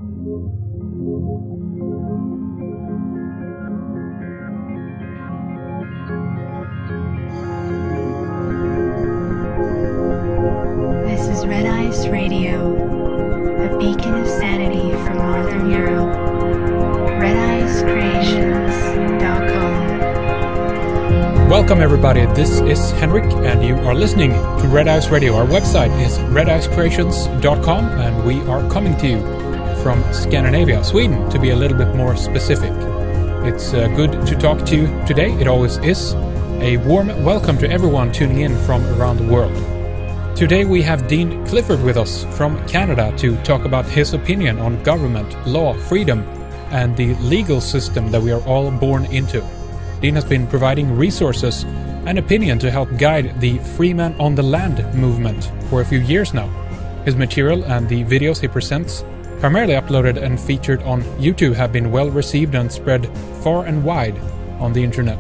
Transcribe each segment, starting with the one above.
This is Red Ice Radio, a beacon of sanity from Northern Europe. RedIceCreations.com. Welcome everybody, this is Henrik and you are listening to Red Ice Radio. Our website is redicecreations.com and we are coming to you from Scandinavia, Sweden to be a little bit more specific. It's good to talk to you today, it always is. A warm welcome to everyone tuning in from around the world. Today we have Dean Clifford with us from Canada to talk about his opinion on government, law, freedom, and the legal system that we are all born into. Dean has been providing resources and opinion to help guide the Free Man on the Land movement for a few years now. His material and the videos he presents, primarily uploaded and featured on YouTube, have been well received and spread far and wide on the internet.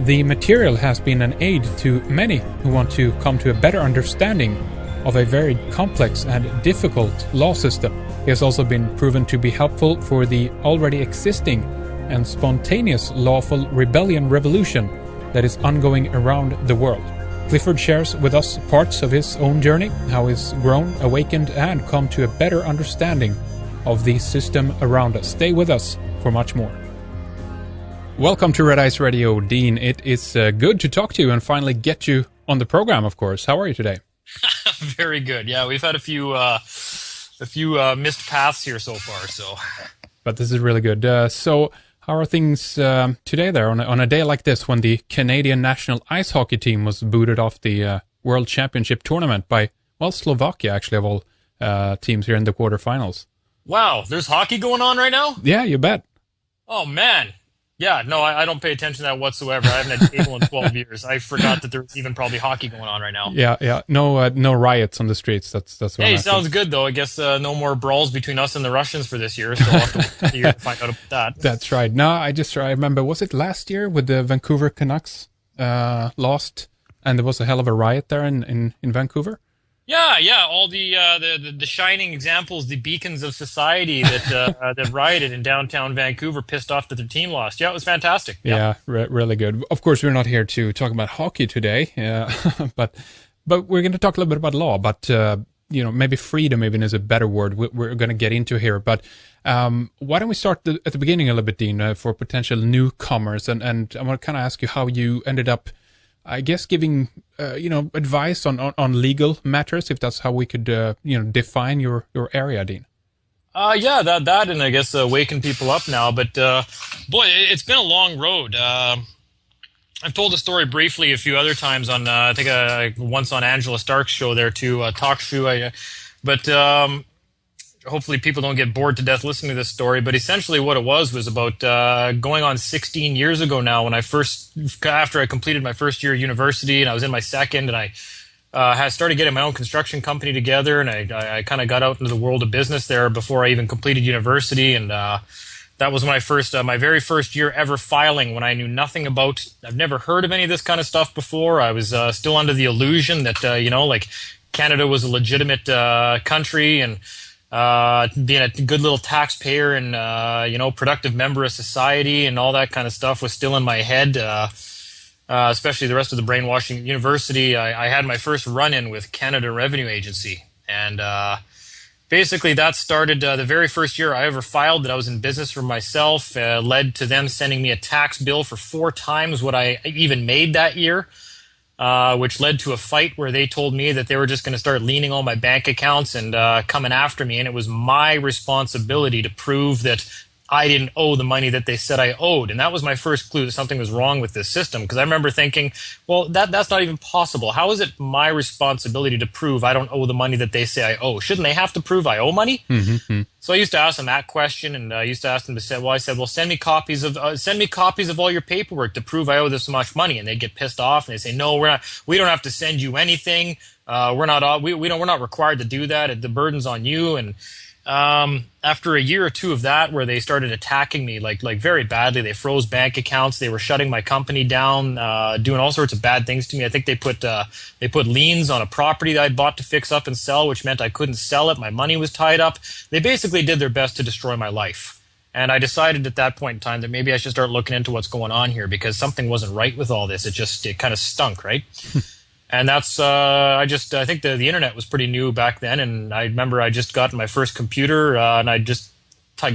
The material has been an aid to many who want to come to a better understanding of a very complex and difficult law system. He has also been proven to be helpful for the already existing and spontaneous lawful rebellion revolution that is ongoing around the world. Clifford shares with us parts of his own journey, how he's grown, awakened, and come to a better understanding of the system around us. Stay with us for much more. Welcome to Red Ice Radio, Dean. It is good to talk to you and finally get you on the program, of course. How are you today? Very good. Yeah, we've had a few missed paths here so far. But this is really good. So how are things today there on a day like this when the Canadian national ice hockey team was booted off the World Championship tournament by, well, Slovakia, actually, of all teams here in the quarterfinals? Wow, there's hockey going on right now? Yeah, you bet. Oh, man. Yeah, no, I don't pay attention to that whatsoever. I haven't had cable in 12 years. I forgot that there's even probably hockey going on right now. Yeah. No riots on the streets. That's what Hey, sounds good, though. I guess no more brawls between us and the Russians for this year, so I'll have to wait a year to find out about that. That's right. No, I remember, was it last year with the Vancouver Canucks lost, and there was a hell of a riot there in Vancouver? Yeah, all the shining examples, the beacons of society that rioted in downtown Vancouver, pissed off that their team lost. Yeah, it was fantastic. Yeah, really good. Of course, we're not here to talk about hockey today, but we're going to talk a little bit about law. But maybe freedom even is a better word. We're going to get into here. But why don't we start at the beginning a little bit, Dean, for potential newcomers, and I want to kind of ask you how you ended up, I guess, giving advice on legal matters, if that's how we could define your area, Dean. Yeah, that and I guess waking people up now. But boy, it's been a long road. I've told the story briefly a few other times on I think once on Angela Stark's show there too, talk show. But hopefully people don't get bored to death listening to this story, but essentially what it was about going on 16 years ago now when after I completed my first year of university and I was in my second, and I had started getting my own construction company together, and I kind of got out into the world of business there before I even completed university, and that was when my very first year ever filing, when I knew nothing about, I've never heard of any of this kind of stuff before. I was still under the illusion that, like Canada was a legitimate country, and being a good little taxpayer and, productive member of society and all that kind of stuff was still in my head, especially the rest of the brainwashing at university. I had my first run-in with Canada Revenue Agency. And basically that started the very first year I ever filed that I was in business for myself, led to them sending me a tax bill for 4 times what I even made that year. Which led to a fight where they told me that they were just going to start leaning all my bank accounts and coming after me. And it was my responsibility to prove that I didn't owe the money that they said I owed. And that was my first clue that something was wrong with this system. Because I remember thinking, well, that's not even possible. How is it my responsibility to prove I don't owe the money that they say I owe? Shouldn't they have to prove I owe money? Mm-hmm. So I used to ask them that question, and I used to ask them to say, send me copies of all your paperwork to prove I owe this much money. And they'd get pissed off and they'd say, no, we don't have to send you anything. We're not required to do that. The burden's on you. And After a year or two of that, where they started attacking me like very badly, they froze bank accounts, they were shutting my company down, doing all sorts of bad things to me. I think they put liens on a property that I'd bought to fix up and sell, which meant I couldn't sell it. My money was tied up. They basically did their best to destroy my life. And I decided at that point in time that maybe I should start looking into what's going on here, because something wasn't right with all this. It kind of stunk, right? And that's, I think the internet was pretty new back then. And I remember I just got my first computer and I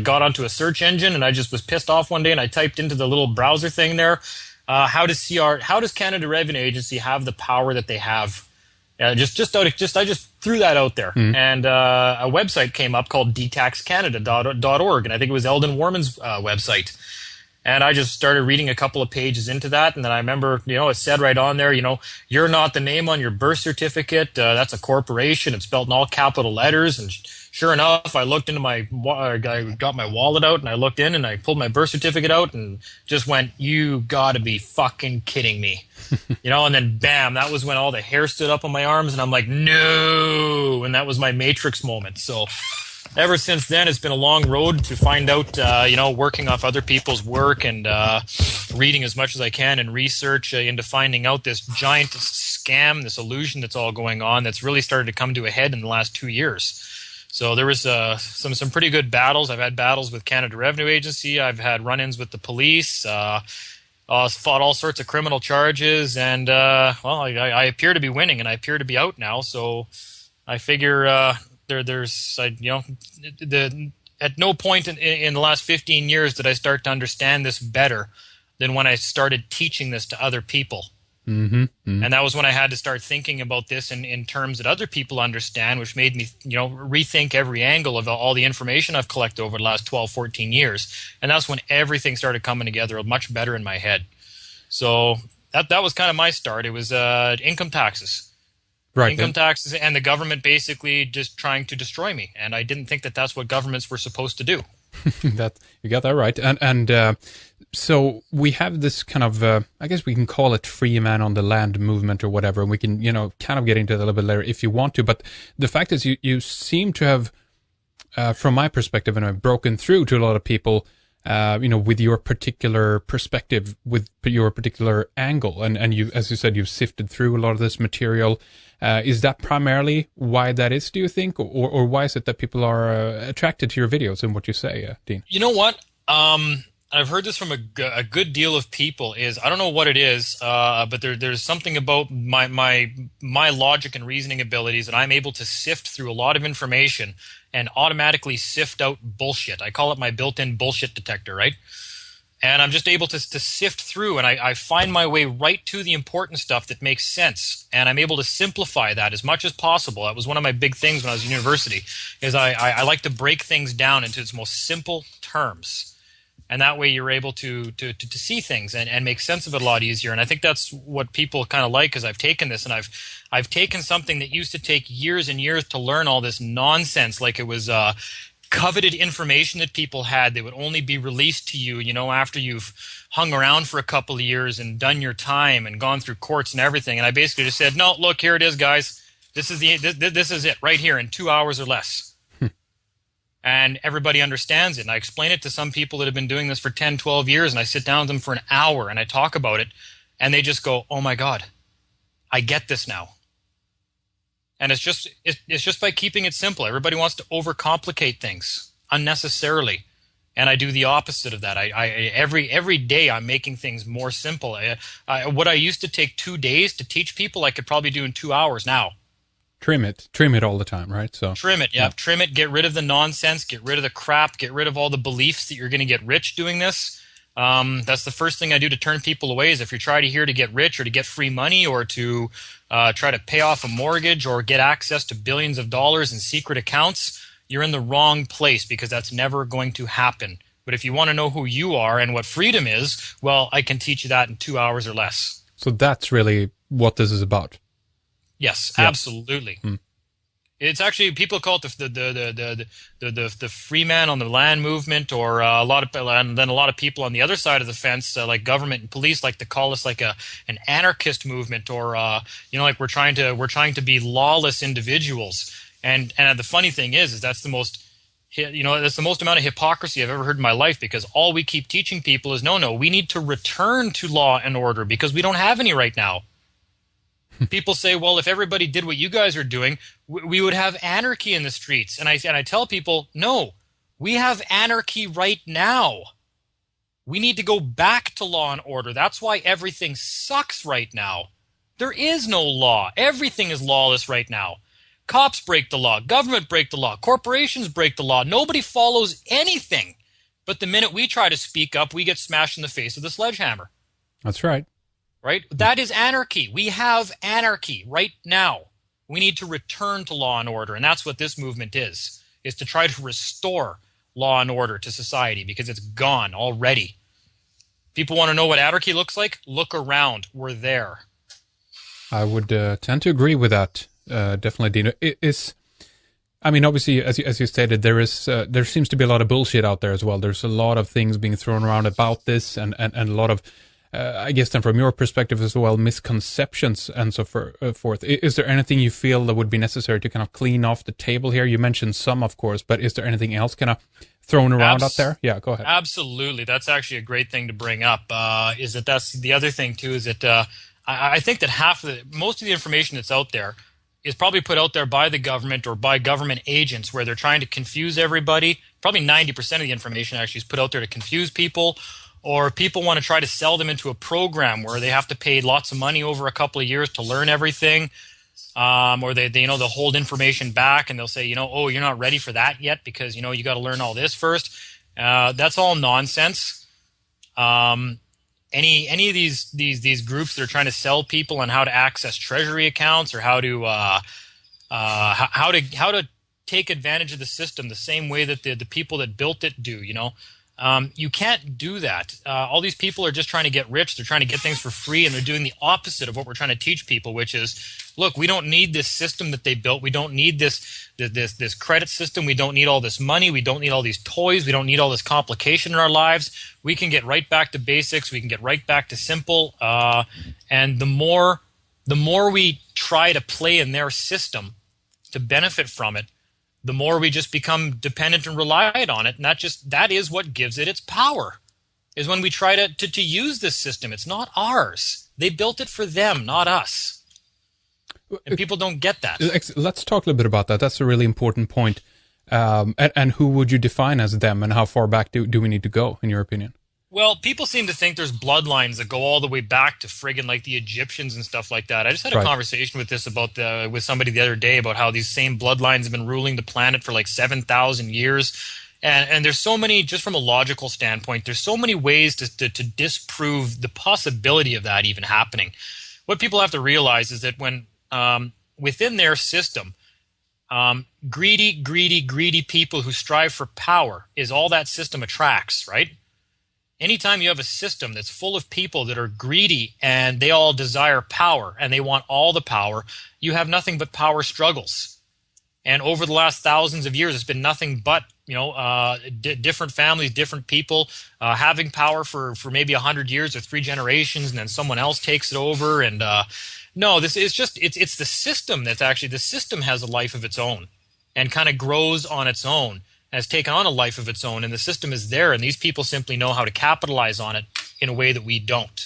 got onto a search engine, and I just was pissed off one day, and I typed into the little browser thing there, how does Canada Revenue Agency have the power that they have? I just threw that out there. And a website came up called detaxcanada.org, and I think it was Eldon Warman's website. And I just started reading a couple of pages into that, and then I remember, it said right on there, you're not the name on your birth certificate. That's a corporation. It's spelled in all capital letters. And sure enough, I looked into I got my wallet out, and I looked in, and I pulled my birth certificate out, and just went, "You gotta be fucking kidding me." And then bam, that was when all the hair stood up on my arms, and I'm like, no. And that was my Matrix moment. So ever since then, it's been a long road to find out, working off other people's work and reading as much as I can and research into finding out this giant scam, this illusion that's all going on, that's really started to come to a head in the last 2 years. So there was some pretty good battles. I've had battles with Canada Revenue Agency. I've had run-ins with the police. Fought all sorts of criminal charges, and I appear to be winning, and I appear to be out now. So I figure at no point in the last 15 years did I start to understand this better than when I started teaching this to other people. And that was when I had to start thinking about this in terms that other people understand, which made me, rethink every angle of all the information I've collected over the last 12, 14 years. And that's when everything started coming together much better in my head. So that was kind of my start. It was income taxes. Right. Income taxes and the government basically just trying to destroy me. And I didn't think that that's what governments were supposed to do. You got that right. And so we have this kind of, I guess we can call it free man on the land movement or whatever. And we can, kind of get into it a little bit later if you want to. But the fact is you seem to have, from my perspective, broken through to a lot of people, with your particular perspective, with your particular angle. And you, as you said, you've sifted through a lot of this material. Is that primarily why that is, do you think? Or why is it that people are attracted to your videos and what you say, Dean? You know what? I've heard this from a good deal of people. I don't know what it is, but there's something about my logic and reasoning abilities that I'm able to sift through a lot of information and automatically sift out bullshit. I call it my built-in bullshit detector, right? And I'm just able to sift through, and I find my way right to the important stuff that makes sense. And I'm able to simplify that as much as possible. That was one of my big things when I was in university, is I like to break things down into its most simple terms. And that way you're able to see things and make sense of it a lot easier. And I think that's what people kind of like, because I've taken this and I've taken something that used to take years and years to learn all this nonsense, like it was coveted information that people had. They would only be released to you, after you've hung around for a couple of years and done your time and gone through courts and everything. And I basically just said, no, look, here it is, guys. This is it right here in 2 hours or less. And everybody understands it. And I explain it to some people that have been doing this for 10, 12 years, and I sit down with them for an hour and I talk about it, and they just go, oh my God, I get this now. And it's just by keeping it simple. Everybody wants to overcomplicate things unnecessarily. And I do the opposite of that. Every day I'm making things more simple. What I used to take 2 days to teach people, I could probably do in 2 hours now. Trim it all the time, right? So trim it, yeah. Trim it, get rid of the nonsense, get rid of the crap, get rid of all the beliefs that you're going to get rich doing this. That's the first thing I do to turn people away, is if you're trying here to get rich or to get free money or to try to pay off a mortgage or get access to billions of dollars in secret accounts, you're in the wrong place, because that's never going to happen. But if you want to know who you are and what freedom is, well, I can teach you that in 2 hours or less. So that's really what this is about. Yes, absolutely. It's actually, people call it the free man on the land movement, or and then a lot of people on the other side of the fence, like government and police, like to call us like an anarchist movement, or like we're trying to be lawless individuals. And the funny thing is that's the most That's the most amount of hypocrisy I've ever heard in my life, because all we keep teaching people is no, we need to return to law and order because we don't have any right now. People say, well, if everybody did what you guys are doing, we would have anarchy in the streets. And I tell people, no, we have anarchy right now. We need to go back to law and order. That's why everything sucks right now. There is no law. Everything is lawless right now. Cops break the law. Government break the law. Corporations break the law. Nobody follows anything. But the minute we try to speak up, we get smashed in the face with a sledgehammer. That's right. Right? That is anarchy. We have anarchy right now. We need to return to law and order. And that's what this movement is to try to restore law and order to society, because it's gone already. People want to know what anarchy looks like? Look around. We're there. I would tend to agree with that. Definitely, Dino. Obviously, as you stated, there seems to be a lot of bullshit out there as well. There's a lot of things being thrown around about this, and a lot of, I guess, then from your perspective as well, misconceptions and so forth. Is there anything you feel that would be necessary to kind of clean off the table here? You mentioned some, of course, but is there anything else kind of thrown around out there? Yeah, go ahead. Absolutely. That's actually a great thing to bring up. That's the other thing too, is that I think that most of the information that's out there is probably put out there by the government or by government agents, where they're trying to confuse everybody. Probably 90% of the information actually is put out there to confuse people, or people want to try to sell them into a program where they have to pay lots of money over a couple of years to learn everything. Or they'll hold information back, and they'll say, oh, you're not ready for that yet because, you got to learn all this first. That's all nonsense. Any of these groups that are trying to sell people on how to access treasury accounts, or how to take advantage of the system the same way that the people that built it do, you can't do that. All these people are just trying to get rich. They're trying to get things for free, and they're doing the opposite of what we're trying to teach people, which is, look, we don't need this system that they built. We don't need this credit system. We don't need all this money. We don't need all these toys. We don't need all this complication in our lives. We can get right back to basics. We can get right back to simple. And the more we try to play in their system to benefit from it, the more we just become dependent and reliant on it. And that is what gives it its power, is when we try to use this system. It's not ours. They built it for them, not us. And people don't get that. Let's talk a little bit about that. That's a really important point. And who would you define as them, and how far back do we need to go, in your opinion? Well, people seem to think there's bloodlines that go all the way back to friggin' like the Egyptians and stuff like that. I just had a conversation with with somebody the other day about how these same bloodlines have been ruling the planet for like 7,000 years. And there's so many, just from a logical standpoint, there's so many ways to disprove the possibility of that even happening. What people have to realize is that when within their system, greedy people who strive for power is all that system attracts, right? Anytime you have a system that's full of people that are greedy and they all desire power and they want all the power, you have nothing but power struggles. And over the last thousands of years, it's been nothing but different families, different people having power for maybe 100 years or 3 generations, and then someone else takes it over. And no, this is it's the system that's actually, the system has a life of its own and kind of grows on its own, has taken on a life of its own, and the system is there, and these people simply know how to capitalize on it in a way that we don't.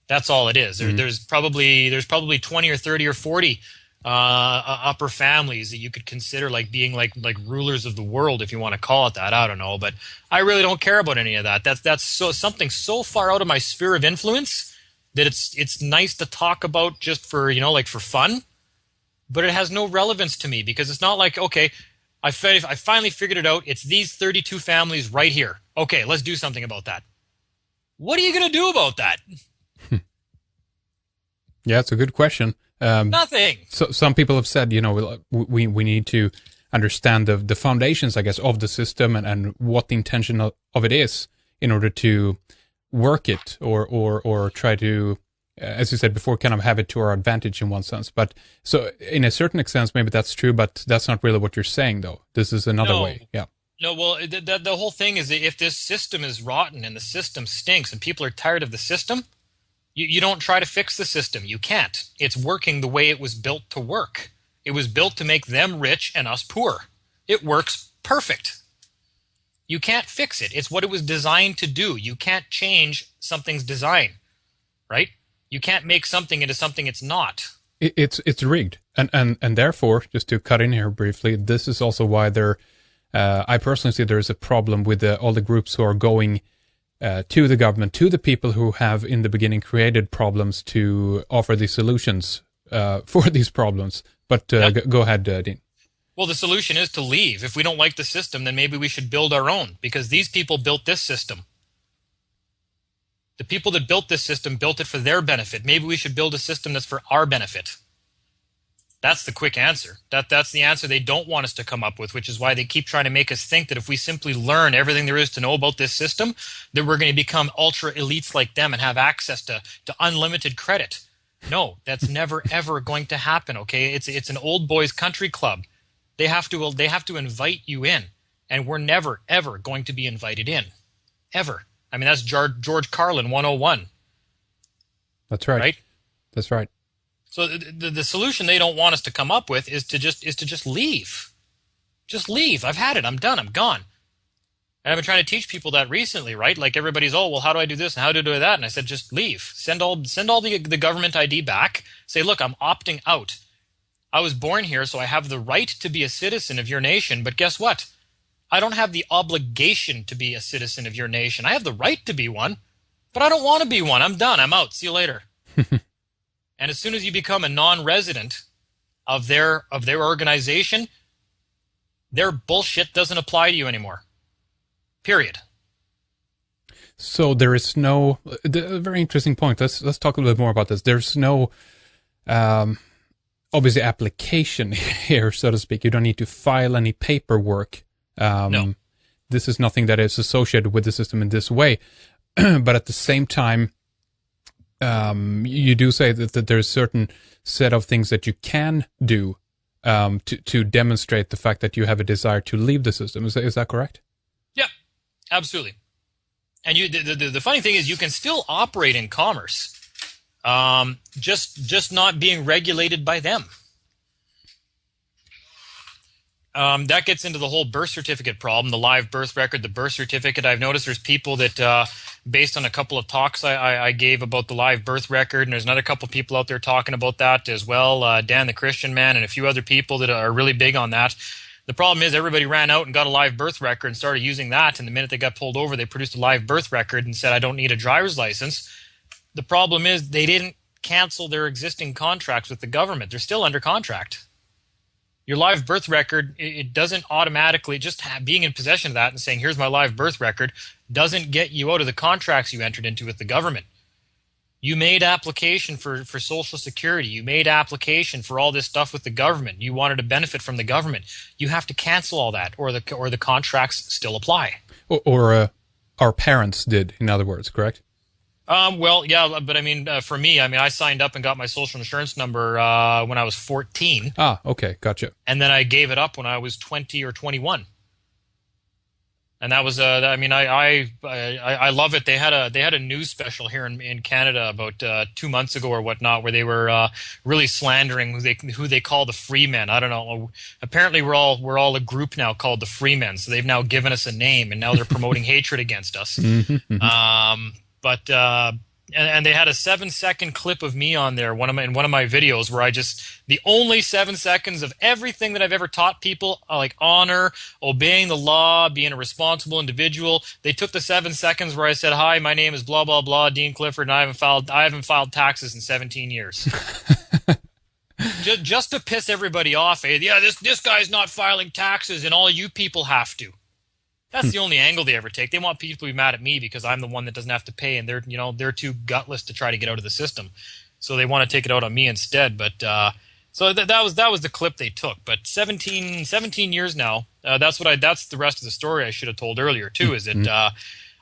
That's all it is. There's probably 20 or 30 or 40 upper families that you could consider like being like rulers of the world, if you want to call it that. I don't know, but I really don't care about any of that. That's something so far out of my sphere of influence that it's nice to talk about just for for fun, but it has no relevance to me, because it's not like, okay, I finally figured it out. It's these 32 families right here. Okay, let's do something about that. What are you going to do about that? Yeah, it's a good question. Nothing. So some people have said, we need to understand the foundations, I guess, of the system and what the intention of it is in order to work it or try to, as you said before, kind of have it to our advantage in one sense. But so in a certain extent, maybe that's true, but that's not really what you're saying, though. This is another way. Yeah. No, well, the whole thing is that if this system is rotten and the system stinks and people are tired of the system, you don't try to fix the system. You can't. It's working the way it was built to work. It was built to make them rich and us poor. It works perfect. You can't fix it. It's what it was designed to do. You can't change something's design, right? You can't make something into something it's not. It's rigged, and therefore, just to cut in here briefly, this is also why I personally see there is a problem with all the groups who are going to the government, to the people who have in the beginning created problems to offer these solutions for these problems. But go ahead, Dean. Well, the solution is to leave. If we don't like the system, then maybe we should build our own, because these people built this system. The people that built this system built it for their benefit. Maybe we should build a system that's for our benefit. That's the quick answer. That's the answer they don't want us to come up with, which is why they keep trying to make us think that if we simply learn everything there is to know about this system, that we're going to become ultra elites like them and have access to unlimited credit. No, that's never, ever going to happen, okay? It's an old boys country club. They have to invite you in, and we're never, ever going to be invited in. Ever. I mean, that's George Carlin 101. That's right. Right? That's right. So the solution they don't want us to come up with is to just leave. Just leave. I've had it. I'm done. I'm gone. And I've been trying to teach people that recently, right? Like everybody's, oh, well, how do I do this and how do I do that? And I said, just leave. Send all the government ID back. Say, look, I'm opting out. I was born here, so I have the right to be a citizen of your nation. But guess what? I don't have the obligation to be a citizen of your nation. I have the right to be one, but I don't want to be one. I'm done. I'm out. See you later. And as soon as you become a non-resident of their organization, their bullshit doesn't apply to you anymore. Period. So there is no very interesting point. Let's talk a little bit more about this. There's no obviously application here, so to speak. You don't need to file any paperwork. No. This is nothing that is associated with the system in this way. But at the same time, you do say that there's a certain set of things that you can do to demonstrate the fact that you have a desire to leave the system. Is that correct? Yeah, absolutely. And the funny thing is you can still operate in commerce, just not being regulated by them. That gets into the whole birth certificate problem, the live birth record, the birth certificate. I've noticed there's people that, based on a couple of talks I gave about the live birth record, and there's another couple of people out there talking about that as well, Dan the Christian Man and a few other people that are really big on that. The problem is everybody ran out and got a live birth record and started using that, and the minute they got pulled over, they produced a live birth record and said, I don't need a driver's license. The problem is they didn't cancel their existing contracts with the government. They're still under contract. Your live birth record, it doesn't automatically, just being in possession of that and saying, here's my live birth record, doesn't get you out of the contracts you entered into with the government. You made application for Social Security. You made application for all this stuff with the government. You wanted to benefit from the government. You have to cancel all that, or the contracts still apply. Or our parents did, in other words, correct? Well, yeah, but I mean, for me, I signed up and got my social insurance number when I was 14. Ah, okay, gotcha. And then I gave it up when I was 20 or 21. And that was, I love it. They had a news special here in Canada about 2 months ago or whatnot, where they were really slandering who they call the free men. I don't know. Apparently, we're all a group now called the Free Men. So they've now given us a name, and now they're promoting hatred against us. Mm-hmm. But and they had a 7-second clip of me on there, in one of my videos, where the only 7 seconds of everything that I've ever taught people, like honor, obeying the law, being a responsible individual. They took the 7 seconds where I said, "Hi, my name is blah blah blah, Dean Clifford, and I haven't filed taxes in 17 years." just to piss everybody off. Yeah, this guy's not filing taxes, and all you people have to. That's the only angle they ever take. They want people to be mad at me because I'm the one that doesn't have to pay, and they're too gutless to try to get out of the system, so they want to take it out on me instead. But so that was the clip they took. But 17 years now. That's the rest of the story I should have told earlier too. Is that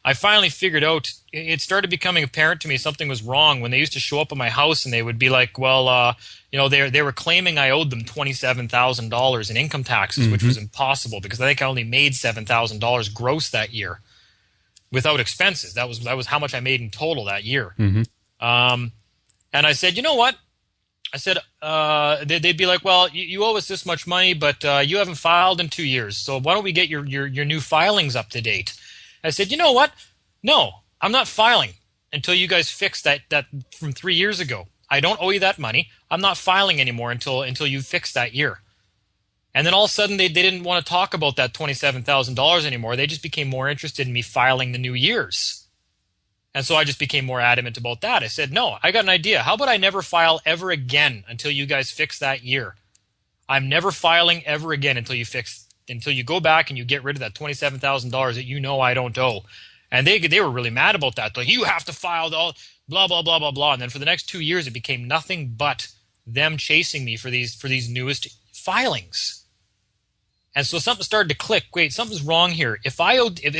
I finally figured out. It started becoming apparent to me something was wrong when they used to show up at my house and they would be like, well, they were claiming I owed them $27,000 in income taxes, which was impossible because I think I only made $7,000 gross that year without expenses. That was how much I made in total that year. And I said, you know what? I said, they'd be like, well, you owe us this much money, but you haven't filed in 2 years. So why don't we get your new filings up to date? I said, you know what? No, I'm not filing until you guys fix that from 3 years ago. I don't owe you that money. I'm not filing anymore until you fix that year. And then all of a sudden, they didn't want to talk about that $27,000 anymore. They just became more interested in me filing the new years. And so I just became more adamant about that. I said, no, I got an idea. How about I never file ever again until you guys fix that year? I'm never filing ever again until you go back and you get rid of that $27,000 that you know I don't owe. And they were really mad about that. Like, you have to file all blah, blah, blah, blah, blah. And then for the next 2 years, it became nothing but them chasing me for these newest filings. And so something started to click. Wait, something's wrong here. If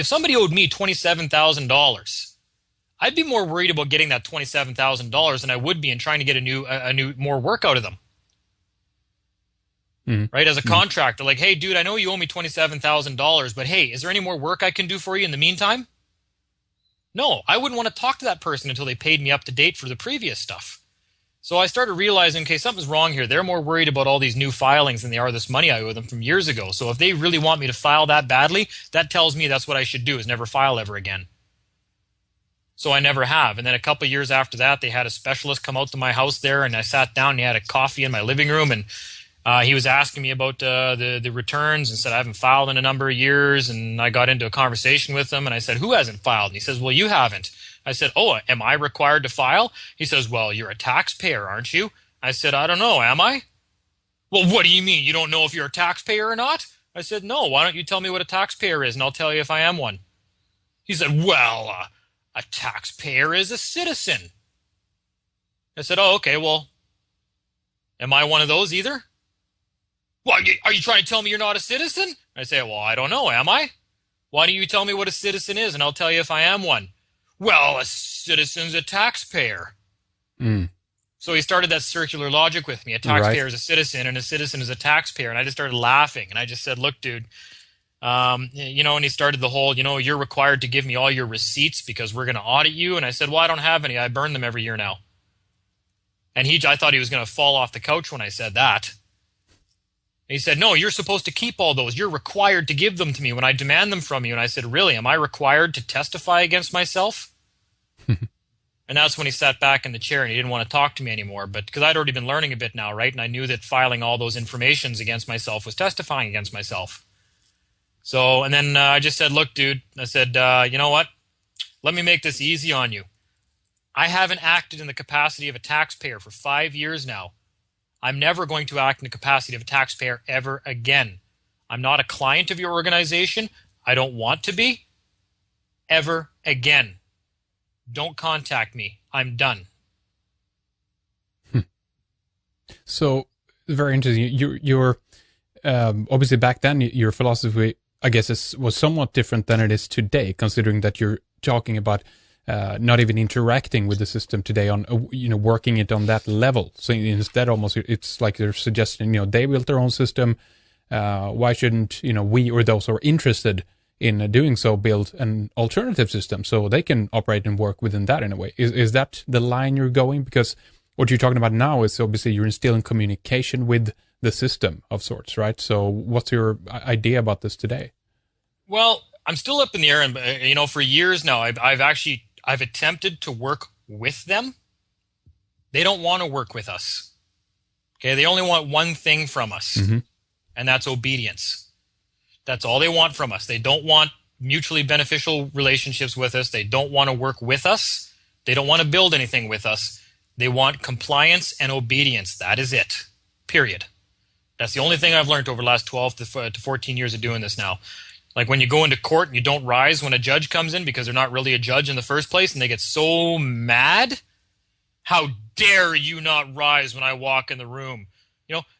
somebody owed me $27,000, I'd be more worried about getting that $27,000 than I would be in trying to get a new more work out of them. Right? As a contractor, like, hey, dude, I know you owe me $27,000, but hey, is there any more work I can do for you in the meantime? No, I wouldn't want to talk to that person until they paid me up to date for the previous stuff. So I started realizing, okay, something's wrong here. They're more worried about all these new filings than they are this money I owe them from years ago. So if they really want me to file that badly, that tells me that's what I should do, is never file ever again. So I never have. And then a couple of years after that, they had a specialist come out to my house there, and I sat down and he had a coffee in my living room, and he was asking me about the returns and said, I haven't filed in a number of years. And I got into a conversation with him, and I said, who hasn't filed? And he says, well, you haven't. I said, oh, am I required to file? He says, well, you're a taxpayer, aren't you? I said, I don't know, am I? Well, what do you mean? You don't know if you're a taxpayer or not? I said, no, why don't you tell me what a taxpayer is, and I'll tell you if I am one. He said, well, a taxpayer is a citizen. I said, oh, okay, well, am I one of those either? Well, are you trying to tell me you're not a citizen? I say, well, I don't know, am I? Why don't you tell me what a citizen is, and I'll tell you if I am one. Well, a citizen's a taxpayer. So he started that circular logic with me. A taxpayer is a citizen, and a citizen is a taxpayer. And I just started laughing, and I just said, look, dude, and he started the whole, you're required to give me all your receipts because we're going to audit you. And I said, well, I don't have any. I burn them every year now. And I thought he was going to fall off the couch when I said that. He said, no, you're supposed to keep all those. You're required to give them to me when I demand them from you. And I said, really, am I required to testify against myself? And that's when he sat back in the chair and he didn't want to talk to me anymore. But because I'd already been learning a bit now, right? And I knew that filing all those informations against myself was testifying against myself. So, and then I just said, look, dude, I said, you know what? Let me make this easy on you. I haven't acted in the capacity of a taxpayer for 5 years now. I'm never going to act in the capacity of a taxpayer ever again. I'm not a client of your organization. I don't want to be. Ever again. Don't contact me. I'm done. So, very interesting. You're obviously back then, your philosophy, I guess, was somewhat different than it is today, considering that you're talking about not even interacting with the system today on, working it on that level. So instead, almost, it's like they're suggesting, they built their own system. Why shouldn't, we or those who are interested in doing so build an alternative system so they can operate and work within that in a way? Is that the line you're going? Because what you're talking about now is obviously you're still in communication with the system of sorts, right? So what's your idea about this today? Well, I'm still up in the air, and for years now, I've attempted to work with them. They don't want to work with us. Okay, they only want one thing from us, and that's obedience. That's all they want from us. They don't want mutually beneficial relationships with us. They don't want to work with us. They don't want to build anything with us. They want compliance and obedience. That is it. Period. That's the only thing I've learned over the last 12 to 14 years of doing this now. Like when you go into court and you don't rise when a judge comes in because they're not really a judge in the first place, and they get so mad. How dare you not rise when I walk in the room?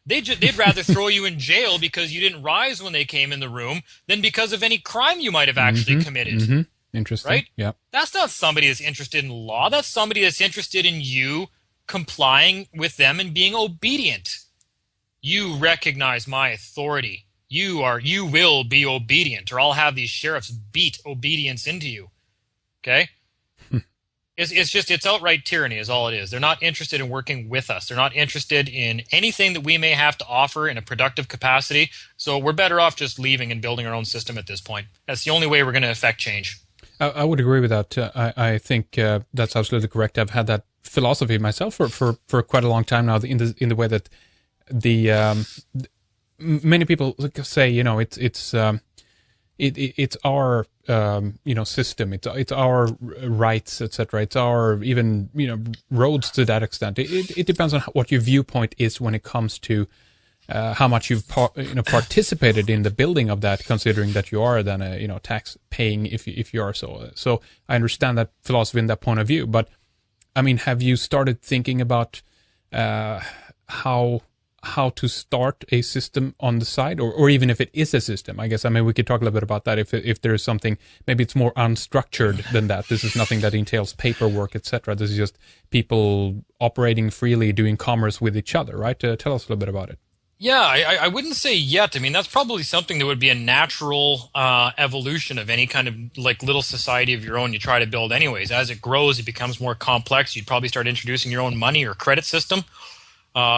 They'd rather throw you in jail because you didn't rise when they came in the room than because of any crime you might have actually committed. Interesting. Right? Yeah. That's not somebody that's interested in law. That's somebody that's interested in you complying with them and being obedient. You recognize my authority. You will be obedient, or I'll have these sheriffs beat obedience into you. Okay? It's outright tyranny is all it is. They're not interested in working with us. They're not interested in anything that we may have to offer in a productive capacity. So we're better off just leaving and building our own system at this point. That's the only way we're going to affect change. I would agree with that. I think that's absolutely correct. I've had that philosophy myself for quite a long time now. In the way that many people say, it's our system. It's our rights, etc. It's our even roads to that extent. It depends on what your viewpoint is when it comes to how much you've participated in the building of that, considering that you are then a tax paying if you are so. So I understand that philosophy and that point of view. But I mean, have you started thinking about how to start a system on the side, or even if it is a system? I guess, I mean, we could talk a little bit about that. If there is something, maybe it's more unstructured than that. This is nothing that entails paperwork, etc. This is just people operating freely, doing commerce with each other, right? Tell us a little bit about it. Yeah, I wouldn't say yet. I mean, that's probably something that would be a natural evolution of any kind of like little society of your own you try to build anyways. As it grows, it becomes more complex. You'd probably start introducing your own money or credit system.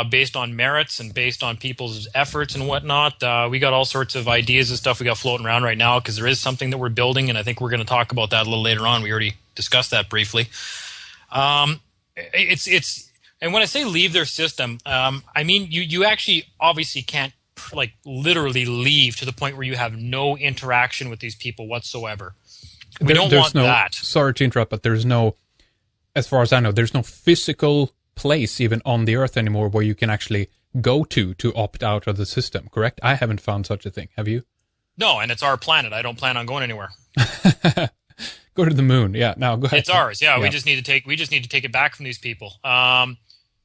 Based on merits and based on people's efforts and whatnot. We got all sorts of ideas and stuff we got floating around right now because there is something that we're building, and I think we're going to talk about that a little later on. We already discussed that briefly. And when I say leave their system, I mean you actually obviously can't like literally leave to the point where you have no interaction with these people whatsoever. We don't want that. Sorry to interrupt, but there's no, as far as I know, there's no physical place even on the earth anymore where you can actually go to opt out of the system, correct? I haven't found such a thing. Have you? No, and it's our planet. I don't plan on going anywhere. Go to the moon. Yeah, now go ahead. It's ours. Yeah, we just need to take it back from these people. And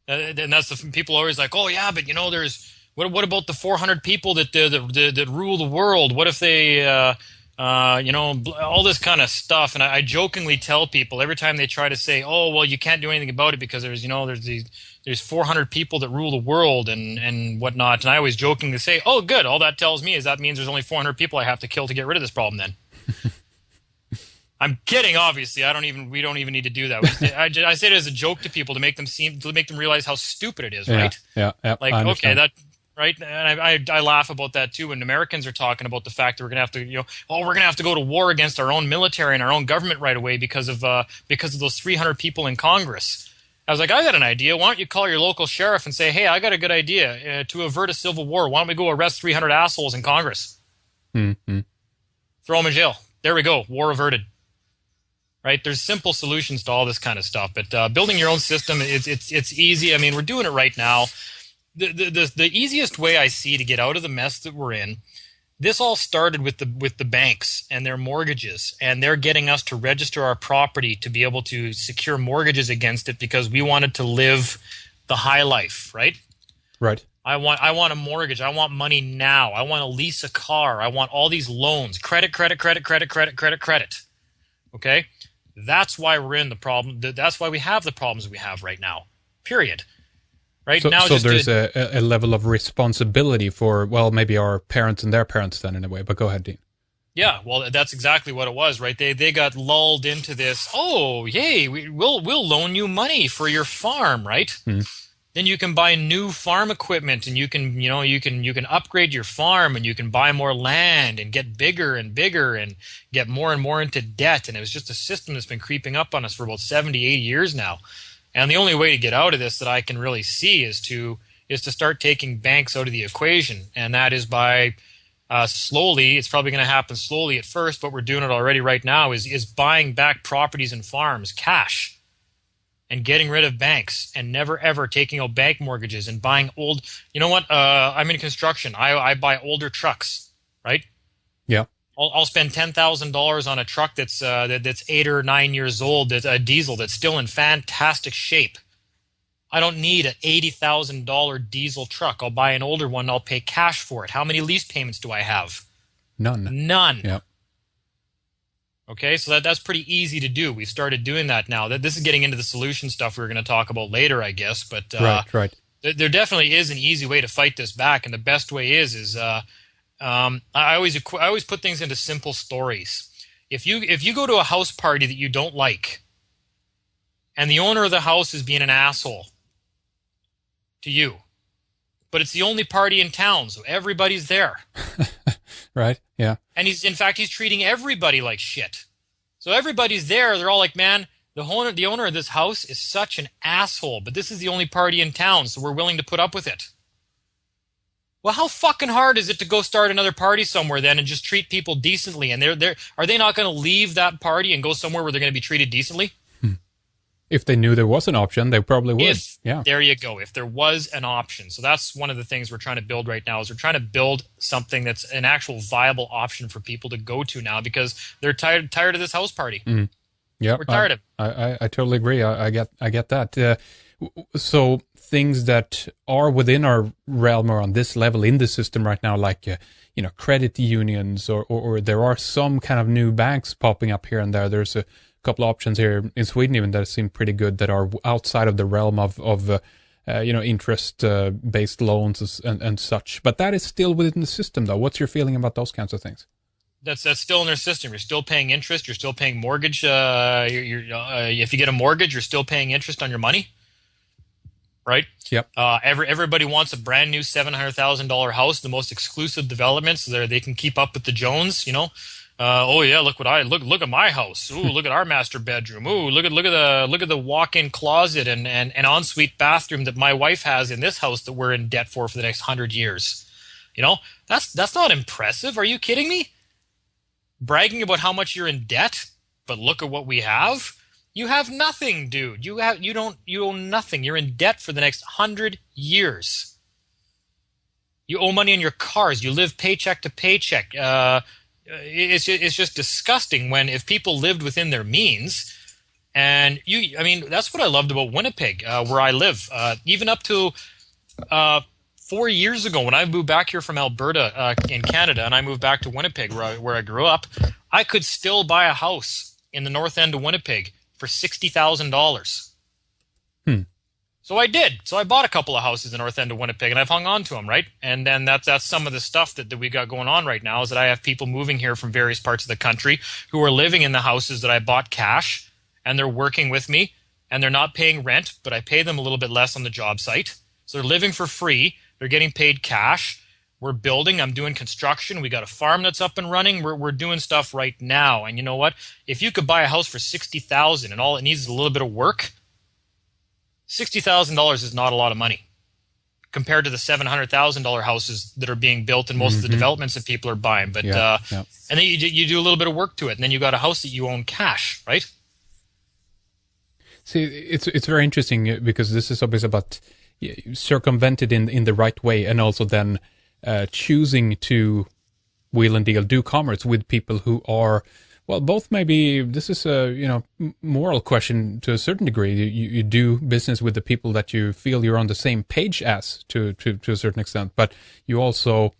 that's the people are always like, oh yeah, but there's what about the 400 people that rule the world? What if they all this kind of stuff. And I jokingly tell people every time they try to say, oh, well, you can't do anything about it because there's 400 people that rule the world and whatnot. And I always jokingly say, oh, good. All that tells me is that means there's only 400 people I have to kill to get rid of this problem then. I'm kidding, obviously. We don't even need to do that. I say it as a joke to people to make them realize how stupid it is, right? Yeah. Like, okay, that. Right, and I laugh about that too when Americans are talking about the fact that we're going to have to, we're going to have to go to war against our own military and our own government right away because of those 300 people in Congress. I was like, I got an idea. Why don't you call your local sheriff and say, hey, I got a good idea to avert a civil war. Why don't we go arrest 300 assholes in Congress? Mm-hmm. Throw them in jail. There we go. War averted. Right? There's simple solutions to all this kind of stuff. But building your own system, it's easy. I mean, we're doing it right now. The easiest way I see to get out of the mess that we're in, this all started with the banks and their mortgages, and they're getting us to register our property to be able to secure mortgages against it because we wanted to live the high life, right? Right. I want a mortgage. I want money now. I want to lease a car. I want all these loans. Credit. Okay? That's why we're in the problem. That's why we have the problems we have right now. Period. Right so, now, so there's a level of responsibility for, well, maybe our parents and their parents then in a way. But go ahead, Dean. Yeah, well, that's exactly what it was, right? They got lulled into this. Oh, yay, we'll loan you money for your farm, right? Hmm. Then you can buy new farm equipment, and you can upgrade your farm, and you can buy more land and get bigger and bigger and get more and more into debt. And it was just a system that's been creeping up on us for about 70, 80 years now. And the only way to get out of this that I can really see is to start taking banks out of the equation, and that is by slowly. It's probably going to happen slowly at first, but we're doing it already right now. Is buying back properties and farms cash, and getting rid of banks, and never ever taking out bank mortgages and buying old. You know what? I'm in construction. I buy older trucks, right? Yeah. I'll spend $10,000 on a truck that's 8 or 9 years old, that's a diesel that's still in fantastic shape. I don't need an $80,000 diesel truck. I'll buy an older one. And I'll pay cash for it. How many lease payments do I have? None. Yeah. Okay, so that's pretty easy to do. We've started doing that now. This is getting into the solution stuff we're going to talk about later, I guess. But right. There definitely is an easy way to fight this back, and the best way is I always put things into simple stories. If you go to a house party that you don't like, and the owner of the house is being an asshole to you. But it's the only party in town, so everybody's there. Right, yeah. And he's treating everybody like shit. So everybody's there. They're all like, man, the owner of this house is such an asshole, but this is the only party in town, so we're willing to put up with it. Well, how fucking hard is it to go start another party somewhere then and just treat people decently? And are they not going to leave that party and go somewhere where they're going to be treated decently? If they knew there was an option, they probably would. There you go. If there was an option. So that's one of the things we're trying to build right now is we're trying to build something that's an actual viable option for people to go to now because they're tired of this house party. Mm. Yeah, we're tired of it. I totally agree. I get that. So things that are within our realm or on this level in the system right now, like credit unions, or there are some kind of new banks popping up here and there. There's a couple of options here in Sweden even that seem pretty good that are outside of the realm of interest based loans and such. But that is still within the system, though. What's your feeling about those kinds of things? That's still in their system. You're still paying interest. You're still paying mortgage. If you get a mortgage, you're still paying interest on your money, right? Yep. Everybody wants a brand new $700,000 house, the most exclusive developments, so they can keep up with the Jones. Oh yeah, look at my house. Ooh, look at our master bedroom. Ooh, look at the walk-in closet and ensuite bathroom that my wife has in this house that we're in debt for the next 100 years. That's not impressive. Are you kidding me? Bragging about how much you're in debt, but look at what we have. You have nothing, dude. You own nothing. You're in debt for the next 100 years. You owe money on your cars. You live paycheck to paycheck. It's just disgusting if people lived within their means. And that's what I loved about Winnipeg, where I live. Even up to 4 years ago, when I moved back here from Alberta in Canada, and I moved back to Winnipeg, where I grew up, I could still buy a house in the north end of Winnipeg for $60,000. So I did. So I bought a couple of houses in the north end of Winnipeg, and I've hung on to them, right? And then that's some of the stuff that we got going on right now is that I have people moving here from various parts of the country who are living in the houses that I bought cash, and they're working with me, and they're not paying rent, but I pay them a little bit less on the job site. So they're living for free. They're getting paid cash. We're building. I'm doing construction. We got a farm that's up and running. We're doing stuff right now. And you know what? If you could buy a house for $60,000 and all it needs is a little bit of work, $60,000 is not a lot of money compared to the $700,000 houses that are being built in most of the developments that people are buying. But and then you do a little bit of work to it, and then you got a house that you own cash, right? See, it's very interesting because this is obviously about circumvented in the right way, and also then choosing to wheel and deal, do commerce with people who are. Well, both maybe this is a moral question to a certain degree. You do business with the people that you feel you're on the same page as to a certain extent, but you also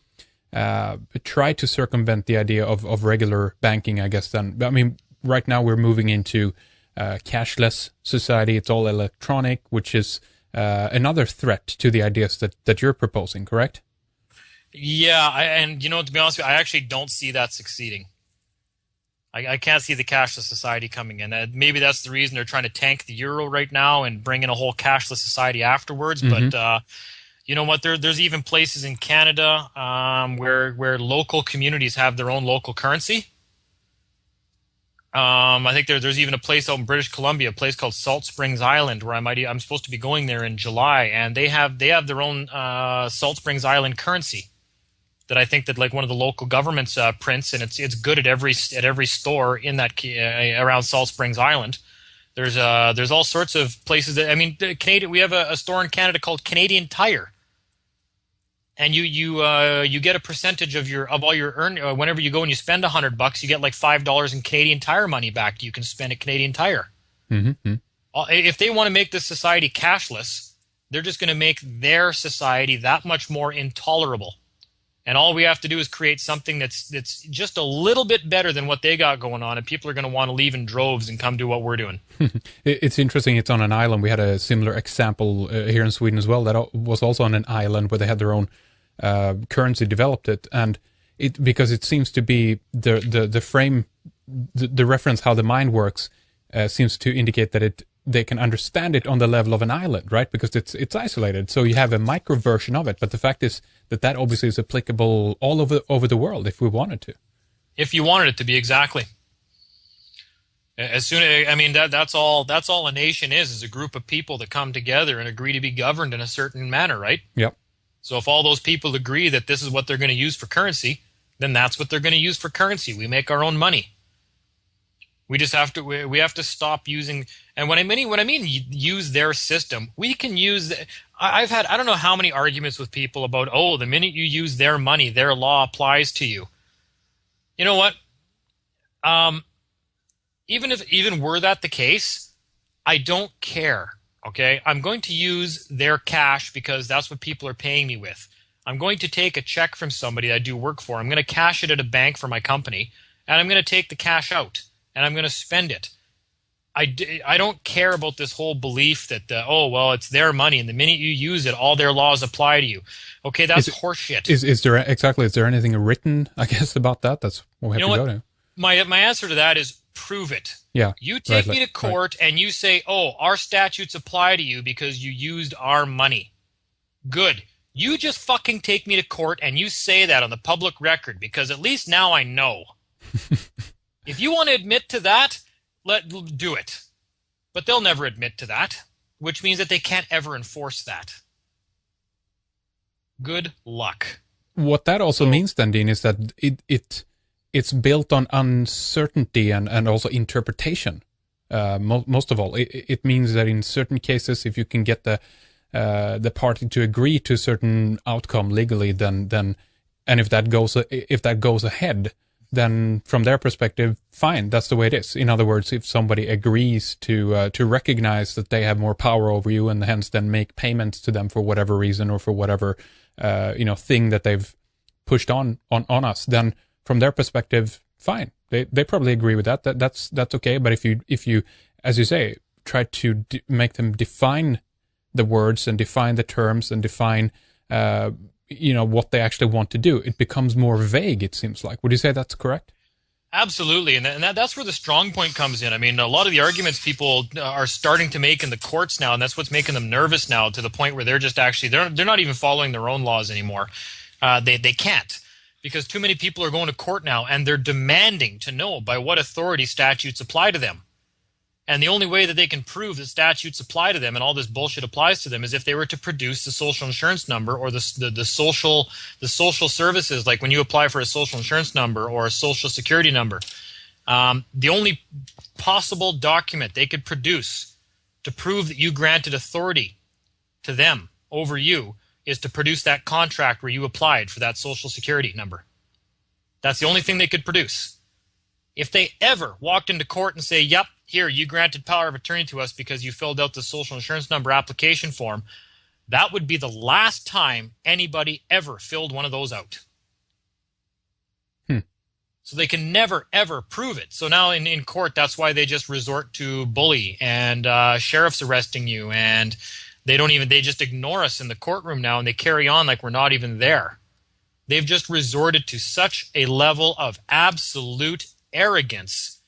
try to circumvent the idea of regular banking, I guess. Then, I mean, right now we're moving into cashless society. It's all electronic, which is another threat to the ideas that you're proposing. Correct? Yeah, to be honest with you, I actually don't see that succeeding. I can't see the cashless society coming in. Maybe that's the reason they're trying to tank the euro right now and bring in a whole cashless society afterwards. But you know what? There's even places in Canada where local communities have their own local currency. I think there's even a place out in British Columbia, a place called Salt Springs Island, where I'm supposed to be going there in July, and they have their own Salt Springs Island currency that I think that like one of the local governments prints, and it's good at every store in that around Salt Springs Island. There's all sorts of places that Canadian. We have a store in Canada called Canadian Tire, and you get a percentage of all your earn whenever you go and you spend $100, you get like $5 in Canadian Tire money back. You can spend at Canadian Tire. Mm-hmm. If they want to make this society cashless, they're just going to make their society that much more intolerable. And all we have to do is create something that's just a little bit better than what they got going on, and people are going to want to leave in droves and come do what we're doing. It's interesting. It's on an island. We had a similar example here in Sweden as well. That was also on an island where they had their own currency, developed it, and because it seems to be the frame, the reference how the mind works seems to indicate that it they can understand it on the level of an island, right? Because it's isolated, so you have a micro version of it. But the fact is that obviously is applicable all over the world if we wanted to. If you wanted it to be, exactly. As soon as, I mean, that's all a nation is a group of people that come together and agree to be governed in a certain manner, right? Yep. So if all those people agree that this is what they're going to use for currency, then that's what they're going to use for currency. We make our own money. We just have to we have to stop using, and when I mean use their system, we can use. I've had, I don't know how many arguments with people about, oh, the minute you use their money, their law applies to you. You know what? Even were that the case, I don't care. Okay, I'm going to use their cash because that's what people are paying me with. I'm going to take a check from somebody I do work for. I'm going to cash it at a bank for my company, and I'm going to take the cash out, and I'm going to spend it. I don't care about this whole belief that, oh, well, it's their money, and the minute you use it, all their laws apply to you. Okay, that's horseshit. Is there anything written, I guess, about that? That's what we have to go to. My answer to that is prove it. Yeah. You take me to court and you say, oh, our statutes apply to you because you used our money. Good. You just fucking take me to court and you say that on the public record, because at least now I know. If you want to admit to that, do it. But they'll never admit to that, which means that they can't ever enforce that. Good luck. What that also means then, Dean, is that it's built on uncertainty and also interpretation. Most of all, it means that in certain cases, if you can get the party to agree to a certain outcome legally, then and if that goes ahead, then from their perspective, fine, that's the way it is. In other words, if somebody agrees to recognize that they have more power over you and hence then make payments to them for whatever reason or for whatever thing that they've pushed on us, then from their perspective, fine. They probably agree with that. That's okay. But if you, as you say, try to make them define the words and define the terms and define, what they actually want to do, it becomes more vague, it seems like. Would you say that's correct? Absolutely, and that's where the strong point comes in. I mean, a lot of the arguments people are starting to make in the courts now, and that's what's making them nervous now, to the point where they're just actually, they're not even following their own laws anymore. They can't, because too many people are going to court now, and they're demanding to know by what authority statutes apply to them. And the only way that they can prove that statutes apply to them and all this bullshit applies to them is if they were to produce the social insurance number or the social services, like when you apply for a social insurance number or a social security number. The only possible document they could produce to prove that you granted authority to them over you is to produce that contract where you applied for that social security number. That's the only thing they could produce. If they ever walked into court and say, yep, here, you granted power of attorney to us because you filled out the social insurance number application form, that would be the last time anybody ever filled one of those out. So they can never, ever prove it. So now in court, that's why they just resort to bully and sheriffs arresting you, and they just ignore us in the courtroom now, and they carry on like we're not even there. They've just resorted to such a level of absolute arrogance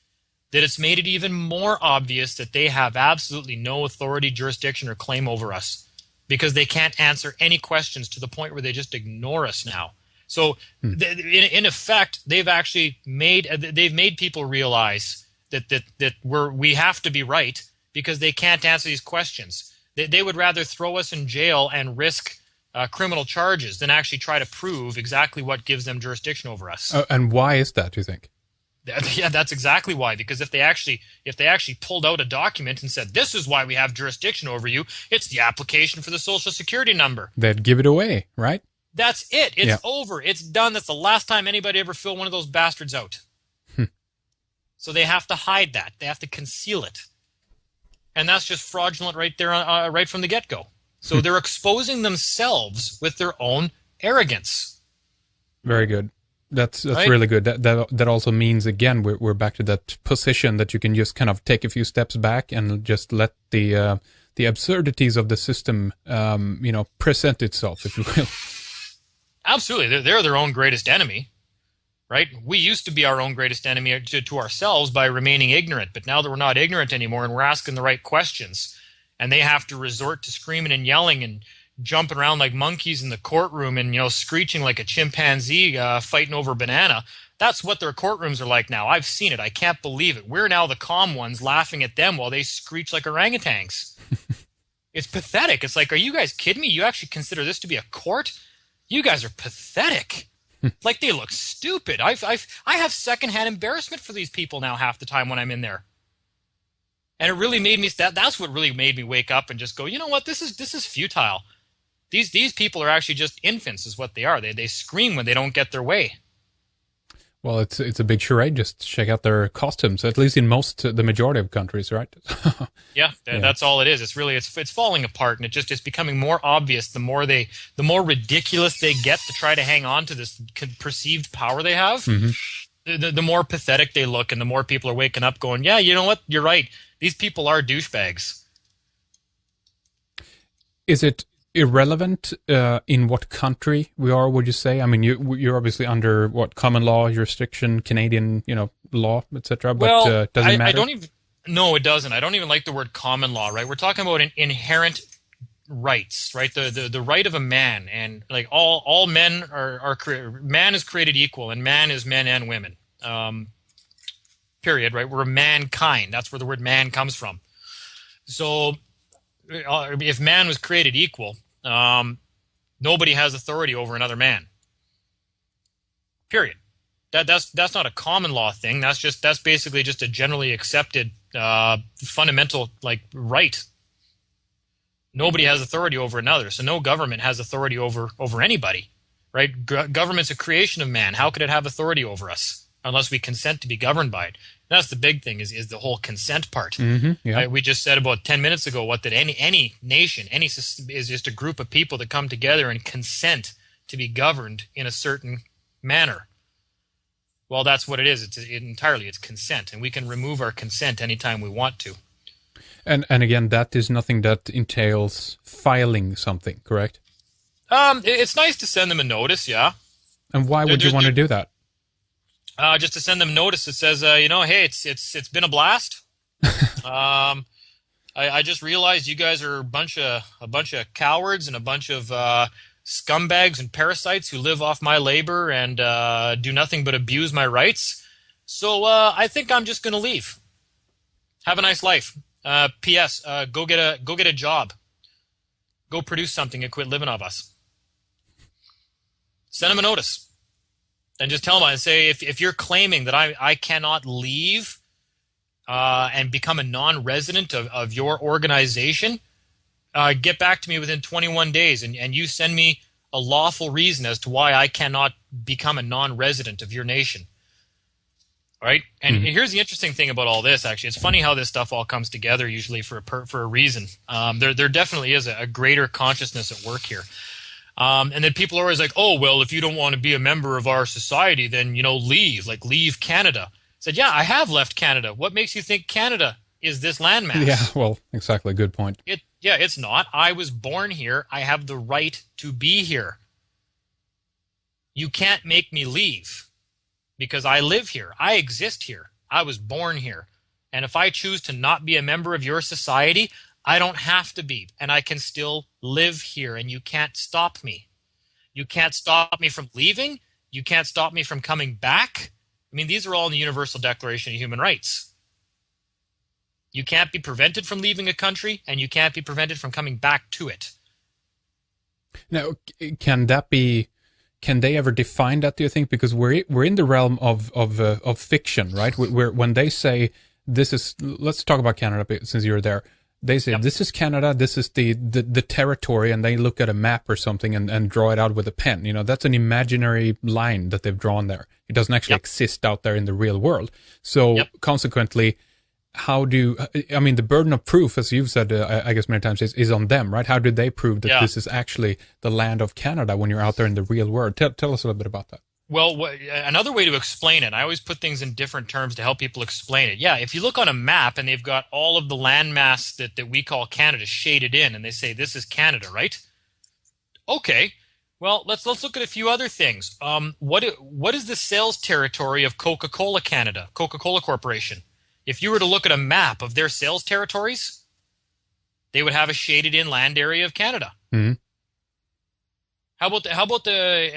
that it's made it even more obvious that they have absolutely no authority, jurisdiction, or claim over us, because they can't answer any questions, to the point where they just ignore us now. So in effect, they've actually made people realize that we have to be right, because they can't answer these questions. They would rather throw us in jail and risk criminal charges than actually try to prove exactly what gives them jurisdiction over us. And why is that, do you think? Yeah, that's exactly why. Because if they actually pulled out a document and said, this is why we have jurisdiction over you, it's the application for the social security number, they'd give it away, right? That's it. It's over. It's done. That's the last time anybody ever filled one of those bastards out. So they have to hide that. They have to conceal it. And that's just fraudulent right there, right from the get-go. So they're exposing themselves with their own arrogance. Very good. That's right? Really good. That also means, again, we're back to that position that you can just kind of take a few steps back and just let the absurdities of the system, present itself, if you will. Absolutely. They're their own greatest enemy. right? We used to be our own greatest enemy to ourselves by remaining ignorant, but now that we're not ignorant anymore and we're asking the right questions, and they have to resort to screaming and yelling and jumping around like monkeys in the courtroom and, screeching like a chimpanzee fighting over a banana. That's what their courtrooms are like now. I've seen it. I can't believe it. We're now the calm ones laughing at them while they screech like orangutans. It's pathetic. It's like, are you guys kidding me? You actually consider this to be a court? You guys are pathetic. Like, they look stupid. I have secondhand embarrassment for these people now half the time when I'm in there. And it really made me, that's what really made me wake up and just go, you know what, this is futile. These people are actually just infants is what they are. They scream when they don't get their way. Well, it's a big charade. Just check out their costumes, at least in the majority of countries, right? Yeah, that's all it is. It's really it's falling apart, and it's becoming more obvious the more ridiculous they get to try to hang on to this perceived power they have. Mm-hmm. The more pathetic they look, and the more people are waking up going, yeah, you know what? You're right. These people are douchebags. Is it irrelevant in what country we are, would you say? I mean, you're obviously under common law jurisdiction, Canadian, law, etc. But does it matter? No, it doesn't. I don't even like the word common law, right? We're talking about an inherent rights, right? The right of a man, and like all men are man is created equal, and man is men and women. Period, right? We're mankind. That's where the word man comes from. So if man was created equal, nobody has authority over another man. Period. That's not a common law thing. That's basically just a generally accepted fundamental right. Nobody has authority over another, so no government has authority over anybody, right? Government's a creation of man. How could it have authority over us unless we consent to be governed by it? And that's the big thing is the whole consent part. Mm-hmm, yeah. Right? We just said about 10 minutes ago that any nation, any system is just a group of people that come together and consent to be governed in a certain manner. Well, that's what it is. It's consent, and we can remove our consent anytime we want to. And again, that is nothing that entails filing something, correct? It's nice to send them a notice, yeah. And why would you want to do that? Just to send them notice that says, hey, it's been a blast. I just realized you guys are a bunch of cowards and a bunch of scumbags and parasites who live off my labor and do nothing but abuse my rights. So I think I'm just going to leave. Have a nice life. P.S. Go get a job. Go produce something and quit living off us. Send them a notice. And just tell them and say, if you're claiming that I cannot leave and become a non-resident of your organization, get back to me within 21 days and you send me a lawful reason as to why I cannot become a non-resident of your nation. All right? And here's the interesting thing about all this, actually. It's funny how this stuff all comes together usually for a reason. There definitely is a greater consciousness at work here. And then people are always like, oh, well, if you don't want to be a member of our society, then, leave Canada. I said, yeah, I have left Canada. What makes you think Canada is this landmass? Yeah, well, exactly. Good point. It's not. I was born here. I have the right to be here. You can't make me leave because I live here. I exist here. I was born here. And if I choose to not be a member of your society, I don't have to be, and I can still live here, and you can't stop me. You can't stop me from leaving. You can't stop me from coming back. I mean, these are all in the Universal Declaration of Human Rights. You can't be prevented from leaving a country, and you can't be prevented from coming back to it. Now, can they ever define that, do you think? Because we're in the realm of fiction, right? When they say this is, let's talk about Canada since you're there. They say, This is Canada, this is the territory, and they look at a map or something and draw it out with a pen. That's an imaginary line that they've drawn there. It doesn't actually exist out there in the real world. So consequently, the burden of proof, as you've said, I guess many times, is on them, right? How do they prove that this is actually the land of Canada when you're out there in the real world? Tell us a little bit about that. Well, another way to explain it, I always put things in different terms to help people explain it. Yeah, if you look on a map and they've got all of the landmass that we call Canada shaded in, and they say this is Canada, right? Okay, Well, let's look at a few other things. What is the sales territory of Coca-Cola Canada, Coca-Cola Corporation? If you were to look at a map of their sales territories, they would have a shaded in land area of Canada. Mm-hmm. How about the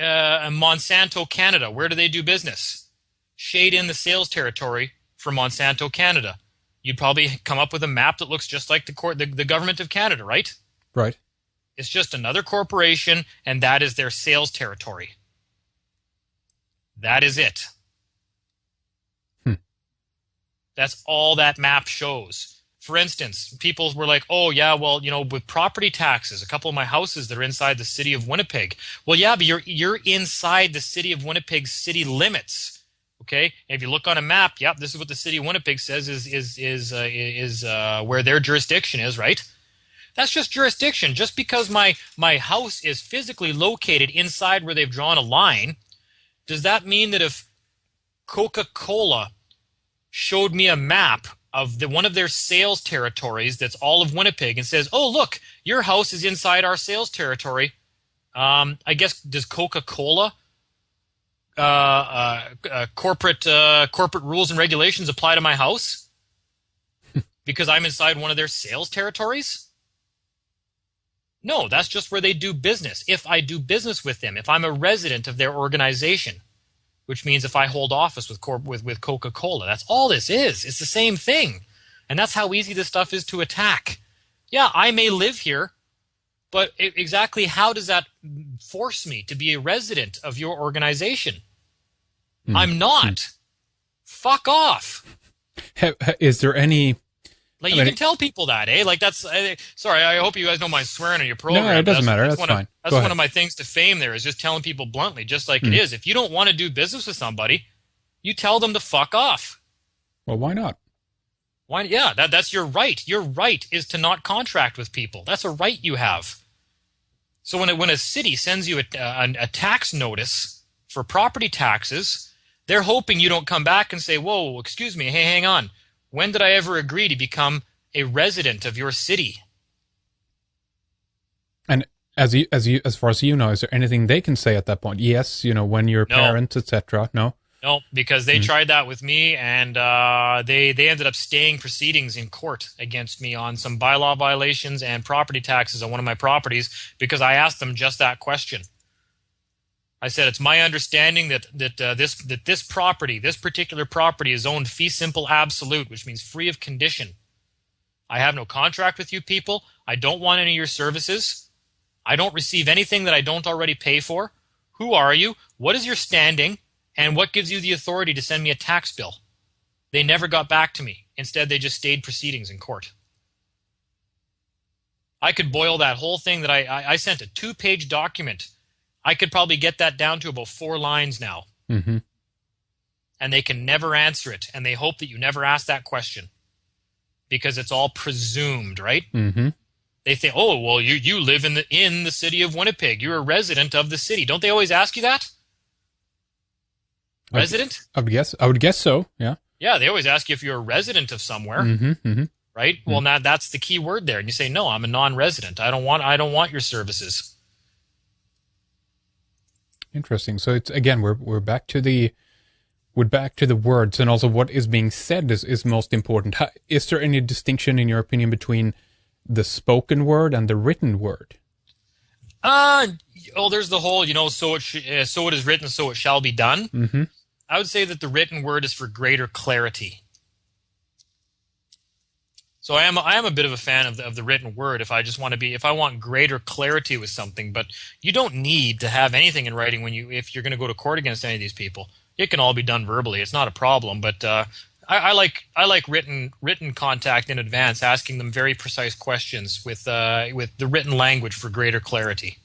Monsanto Canada? Where do they do business? Shade in the sales territory for Monsanto Canada. You'd probably come up with a map that looks just like the government of Canada, right? Right. It's just another corporation, and that is their sales territory. That is it. That's all that map shows. For instance, people were like, oh, yeah, well, with property taxes, a couple of my houses that are inside the city of Winnipeg. Well, yeah, but you're inside the city of Winnipeg's city limits. Okay? And if you look on a map, yep, this is what the city of Winnipeg says is where their jurisdiction is, right? That's just jurisdiction. Just because my house is physically located inside where they've drawn a line, does that mean that if Coca-Cola showed me a map of one of their sales territories that's all of Winnipeg and says, oh, look, your house is inside our sales territory, I guess, does Coca-Cola corporate rules and regulations apply to my house because I'm inside one of their sales territories? No, that's just where they do business. If I do business with them, if I'm a resident of their organization, which means if I hold office with Coca-Cola, that's all this is. It's the same thing. And that's how easy this stuff is to attack. Yeah, I may live here, but exactly how does that force me to be a resident of your organization? I'm not. Fuck off. Is there any... Like, you can tell people that, eh? Like, that's... sorry, I hope you guys don't mind swearing on your program. No, it doesn't matter. That's fine. That's one of my things to fame there, is just telling people bluntly, just like it is. If you don't want to do business with somebody, you tell them to fuck off. Well, why not? Why? Yeah, that's your right. Your right is to not contract with people. That's a right you have. So when a city sends you a tax notice for property taxes, they're hoping you don't come back and say, whoa, excuse me, hey, hang on. When did I ever agree to become a resident of your city? And as far as you know, is there anything they can say at that point? Yes, when you're parents, etc. No. No, because they tried that with me, and they ended up staying proceedings in court against me on some bylaw violations and property taxes on one of my properties because I asked them just that question. I said, it's my understanding that this property, this particular property, is owned fee simple absolute, which means free of condition. I have no contract with you people. I don't want any of your services. I don't receive anything that I don't already pay for. Who are you? What is your standing? And what gives you the authority to send me a tax bill? They never got back to me. Instead, they just stayed proceedings in court. I could boil that whole thing that I sent a 2-page document. I could probably get that down to about 4 lines now. Mm-hmm. And they can never answer it. And they hope that you never ask that question. Because it's all presumed, right? Mm-hmm. They think, oh, well, you live in the city of Winnipeg. You're a resident of the city. Don't they always ask you that? Resident? I would guess so, yeah. Yeah, they always ask you if you're a resident of somewhere. Mm-hmm, mm-hmm. Right? Mm-hmm. Well, now that's the key word there. And you say, no, I'm a non-resident. I don't want your services. Interesting. So it's again, we're back to the words, and also what is being said is most important. Is there any distinction, in your opinion, between the spoken word and the written word? There's the whole, so it is written, so it shall be done. Mm-hmm. I would say that the written word is for greater clarity. So I am a bit of a fan of the written word if I want greater clarity with something, but you don't need to have anything in writing if you're going to go to court against any of these people. It can all be done verbally. It's not a problem, but I like written contact in advance, asking them very precise questions with the written language for greater clarity.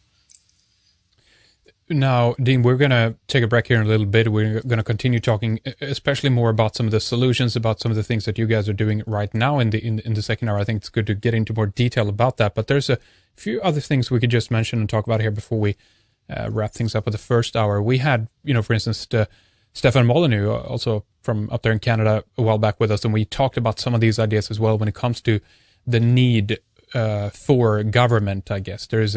Now, Dean, we're going to take a break here in a little bit. We're going to continue talking, especially more about some of the solutions, about some of the things that you guys are doing right now in the second hour. I think it's good to get into more detail about that. But there's a few other things we could just mention and talk about here before we wrap things up with the first hour. We had, for instance, Stefan Molyneux, also from up there in Canada, a while back with us, and we talked about some of these ideas as well when it comes to the need for government, I guess. There's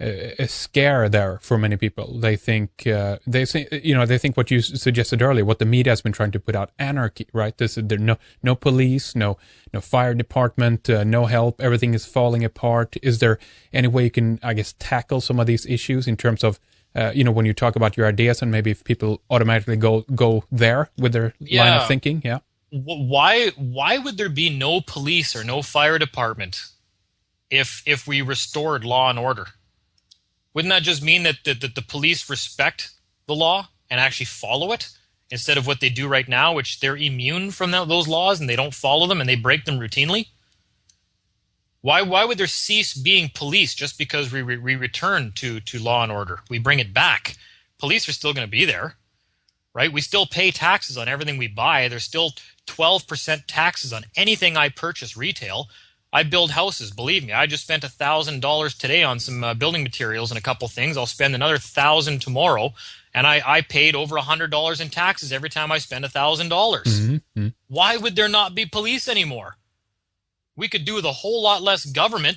a scare there for many people. They think they think what you suggested earlier, what the media has been trying to put out, anarchy, right? There's no police, no fire department, no help. Everything is falling apart. Is there any way you can, I guess, tackle some of these issues in terms of when you talk about your ideas, and maybe if people automatically go there with their line of thinking? Yeah. Why would there be no police or no fire department if we restored law and order? Wouldn't that just mean that the police respect the law and actually follow it instead of what they do right now, which they're immune from those laws and they don't follow them and they break them routinely? Why would there cease being police just because we return to law and order? We bring it back. Police are still going to be there, right? We still pay taxes on everything we buy. There's still 12% taxes on anything I purchase retail. I build houses, believe me. I just spent $1,000 today on some building materials and a couple things. I'll spend another $1,000 tomorrow, and I paid over $100 in taxes every time I spend $1,000. Mm-hmm. Why would there not be police anymore? We could do with a whole lot less government.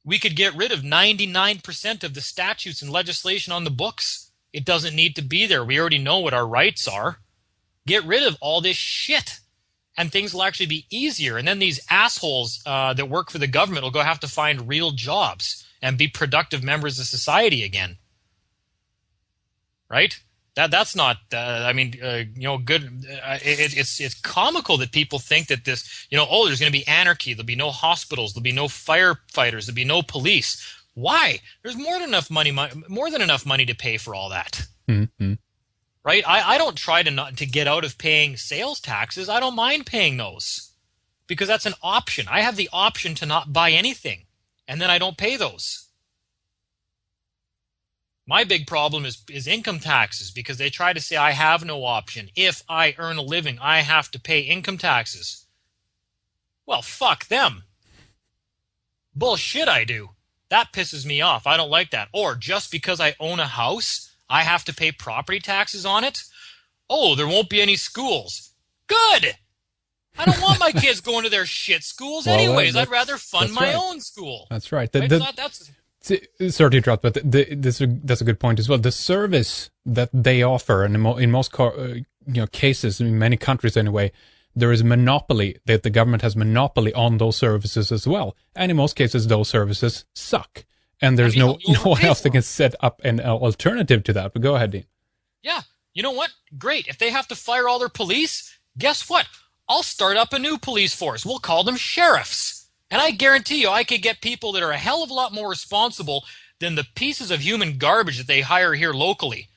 We could get rid of 99% of the statutes and legislation on the books. It doesn't need to be there. We already know what our rights are. Get rid of all this shit, and things will actually be easier. And then these assholes that work for the government will go have to find real jobs and be productive members of society again. Right? That's not. Good. It's comical that people think that this. There's going to be anarchy. There'll be no hospitals. There'll be no firefighters. There'll be no police. Why? There's more than enough money to pay for all that. Mm-hmm. Right? I don't try to get out of paying sales taxes. I don't mind paying those because that's an option. I have the option to not buy anything, and then I don't pay those. My big problem is income taxes, because they try to say I have no option. If I earn a living, I have to pay income taxes. Well, fuck them. Bullshit I do. That pisses me off. I don't like that. Or just because I own a house, I have to pay property taxes on it? Oh, there won't be any schools. Good! I don't want my kids going to their shit schools anyways. I'd rather fund my own school. That's right. Sorry to interrupt, but that's a good point as well. The service that they offer, and in most cases, in many countries anyway, there is a monopoly, that the government has monopoly on those services as well. And in most cases, those services suck. And there's no one else that can set up an alternative to that. But go ahead, Dean. Yeah. You know what? Great. If they have to fire all their police, guess what? I'll start up a new police force. We'll call them sheriffs. And I guarantee you I could get people that are a hell of a lot more responsible than the pieces of human garbage that they hire here locally.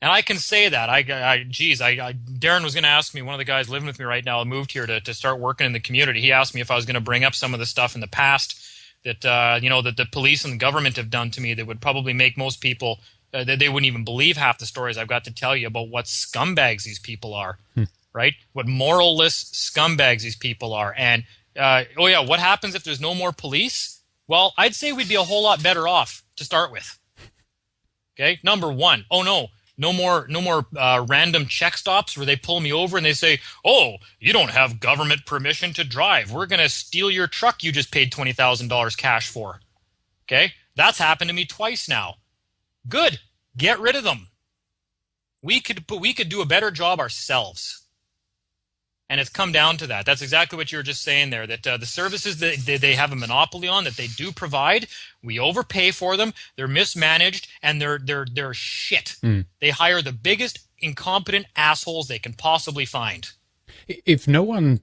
And I can say that. Darren was going to ask me, one of the guys living with me right now moved here to start working in the community. He asked me if I was going to bring up some of the stuff in the past that that the police and the government have done to me that would probably make most people that they wouldn't even believe half the stories I've got to tell you about what scumbags these people are, right? What moralless scumbags these people are. And what happens if there's no more police? Well, I'd say we'd be a whole lot better off to start with. Okay, number one. Oh no more random check stops where they pull me over and they say, "Oh, you don't have government permission to drive. We're going to steal your truck you just paid $20,000 cash for." Okay, that's happened to me twice now. Good, get rid of them. We could do a better job ourselves. And it's come down to that. That's exactly what you were just saying there, that the services that they have a monopoly on, that they do provide, we overpay for them, they're mismanaged, and they're shit. They hire the biggest incompetent assholes they can possibly find. If no one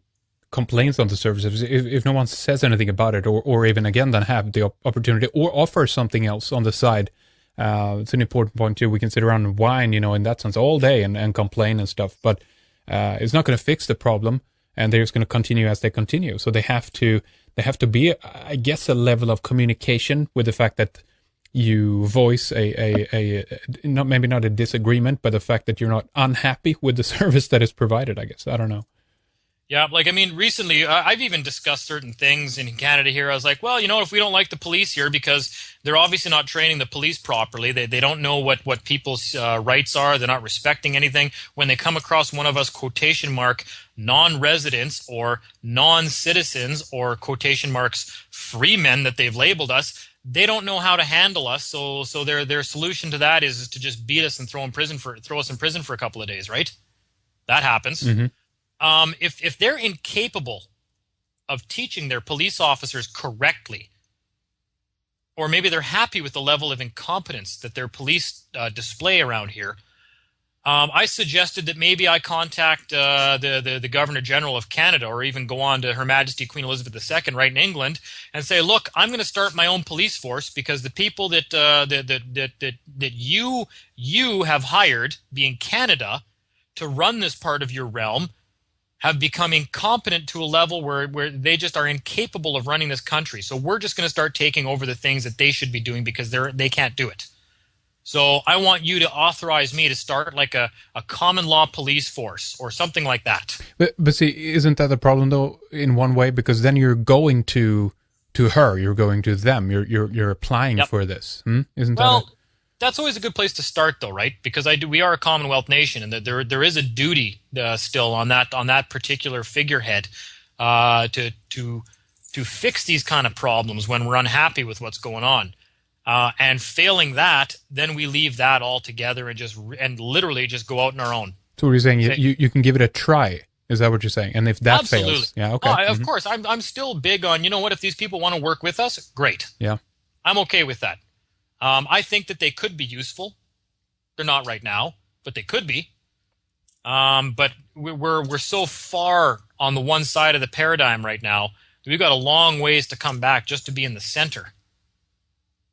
complains on the services, if no one says anything about it, or even, again, then have the opportunity, or offer something else on the side, it's an important point too. We can sit around and whine, in that sense, all day and complain and stuff, but it's not going to fix the problem, and they're just going to continue as they continue. So they have to be, I guess, a level of communication with the fact that you voice maybe not a disagreement, but the fact that you're not unhappy with the service that is provided. I guess, I don't know. Yeah, recently, I've even discussed certain things in Canada here. I was like, well, if we don't like the police here because they're obviously not training the police properly, they don't know what people's rights are, they're not respecting anything. When they come across one of us, quotation mark, non-residents or non-citizens or quotation marks, free men that they've labeled us, they don't know how to handle us. So their solution to that is to just beat us and throw us in prison for a couple of days, right? That happens. Mm-hmm. If they're incapable of teaching their police officers correctly, or maybe they're happy with the level of incompetence that their police display around here, I suggested that maybe I contact the Governor General of Canada, or even go on to Her Majesty Queen Elizabeth II right in England and say, look, I'm going to start my own police force because the people that you have hired, being Canada, to run this part of your realm, have become incompetent to a level where they just are incapable of running this country. So we're just going to start taking over the things that they should be doing because they can't do it. So I want you to authorize me to start like a common law police force or something like that. But see, isn't that a problem though, in one way? Because then you're going to her, you're going to them, you're applying for this. Isn't that? That's always a good place to start, though, right? Because we are a Commonwealth nation, and there is a duty still on that particular figurehead to fix these kind of problems when we're unhappy with what's going on. And failing that, then we leave that altogether and literally just go out on our own. So what you're saying, you can give it a try. Is that what you're saying? And if that Absolutely. fails, yeah, okay. Of course, I'm still big on, you know what, if these people want to work with us, great. Yeah. I'm okay with that. I think that they could be useful. They're not right now, but they could be. But we're so far on the one side of the paradigm right now that we've got a long ways to come back just to be in the center.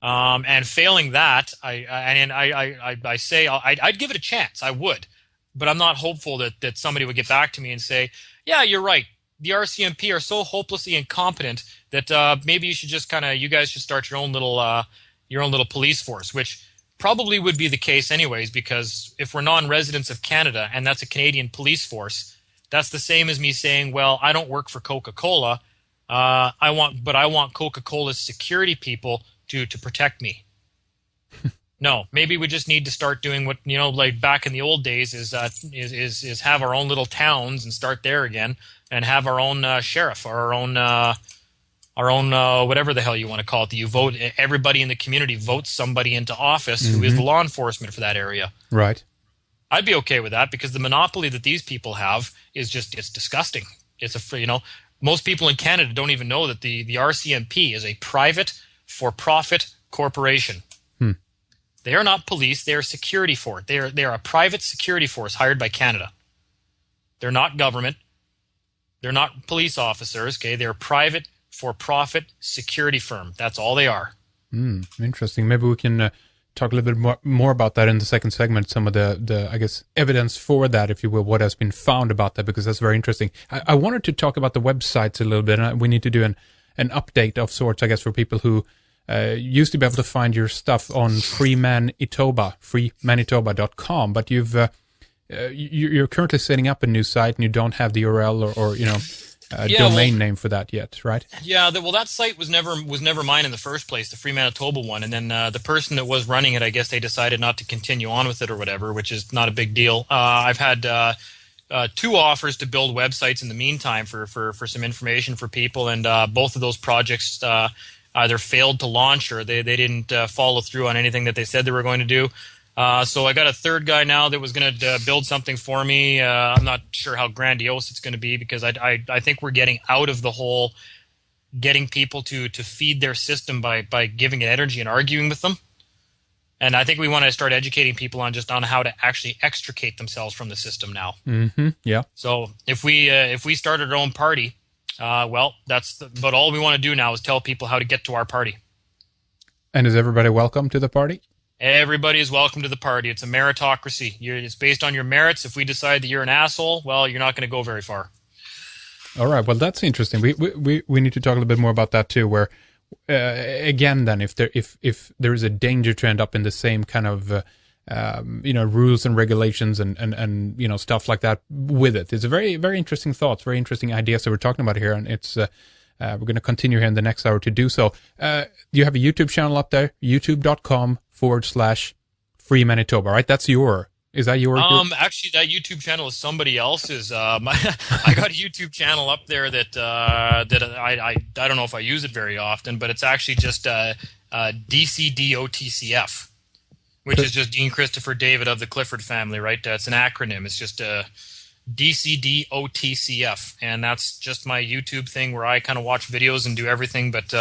And failing that, I say I'd give it a chance. I would, but I'm not hopeful that somebody would get back to me and say, "Yeah, you're right. The RCMP are so hopelessly incompetent that maybe you guys should start your own little police force," which probably would be the case anyways, because if we're non-residents of Canada and that's a Canadian police force, that's the same as me saying, well, I don't work for Coca-Cola. I want Coca-Cola's security people to protect me. No, maybe we just need to start doing what, like back in the old days is have our own little towns and start there again and have our own sheriff or our own whatever the hell you want to call it, that you vote, everybody in the community votes somebody into office who is the law enforcement for that area. Right. I'd be okay with that because the monopoly that these people have is it's disgusting. It's most people in Canada don't even know that the RCMP is a private for-profit corporation. They are not police. They are security force. They are a private security force hired by Canada. They're not government. They're not police officers. Okay, they're private for-profit security firm. That's all they are. Interesting. Maybe we can talk a little bit more about that in the second segment. Some of the I guess evidence for that, if you will, what has been found about that, because that's very interesting. I wanted to talk about the websites a little bit. And we need to do an update of sorts, I guess, for people who used to be able to find your stuff on freemanitoba.com, but you're currently setting up a new site and you don't have the URL or domain name for that yet, right? Yeah, that site was never mine in the first place, the Free Manitoba one, and then the person that was running it, I guess they decided not to continue on with it or whatever, which is not a big deal. I've had 2 offers to build websites in the meantime for some information for people, and both of those projects either failed to launch or they didn't follow through on anything that they said they were going to do. So I got a third guy now that was going to build something for me. I'm not sure how grandiose it's going to be because I think we're getting out of the whole getting people to feed their system by giving it energy and arguing with them. And I think we want to start educating people on how to actually extricate themselves from the system now. Mm-hmm. Yeah. So if we started our own party, but all we want to do now is tell people how to get to our party. And is everybody welcome to the party? Everybody is welcome to the party. It's a meritocracy. It's based on your merits. If we decide that you're an asshole, well, you're not going to go very far. All right. Well, that's interesting. We need to talk a little bit more about that too. Where again, then, if there is a danger to end up in the same kind of rules and regulations and stuff like that with it. It's a very, very interesting thoughts, very interesting ideas that we're talking about here, and it's we're going to continue here in the next hour to do so. You have a YouTube channel up there, youtube.com/Free Manitoba, right? Is that your? Actually, that YouTube channel is somebody else's. I got a YouTube channel up there that I don't know if I use it very often, but it's actually just DCDOTCF, which is just Dean Christopher David of the Clifford family, right? It's an acronym. It's just DCDOTCF, and that's just my YouTube thing where I kind of watch videos and do everything. But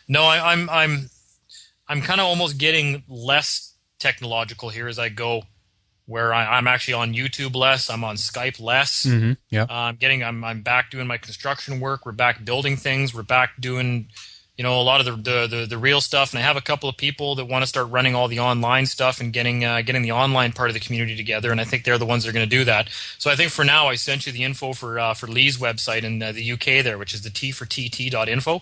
no, I'm kind of almost getting less technological here as I go, where I'm actually on YouTube less, I'm on Skype less. Mm-hmm. Yeah. I'm back doing my construction work. We're back building things. We're back doing, a lot of the real stuff. And I have a couple of people that want to start running all the online stuff and getting the online part of the community together. And I think they're the ones that are going to do that. So I think for now, I sent you the info for Lee's website in the UK there, which is the T4TT.info.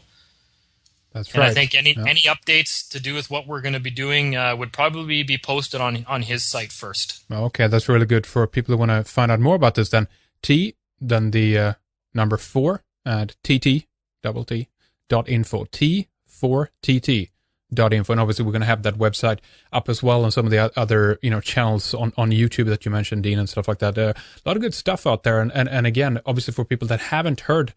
That's and right. I think any updates to do with what we're going to be doing would probably be posted on his site first. Okay, that's really good for people who want to find out more about this. Then T, then the number 4, and TT.info. T4TT.info. And obviously we're going to have that website up as well, and some of the other channels on YouTube that you mentioned, Dean, and stuff like that. A lot of good stuff out there. And again, obviously for people that haven't heard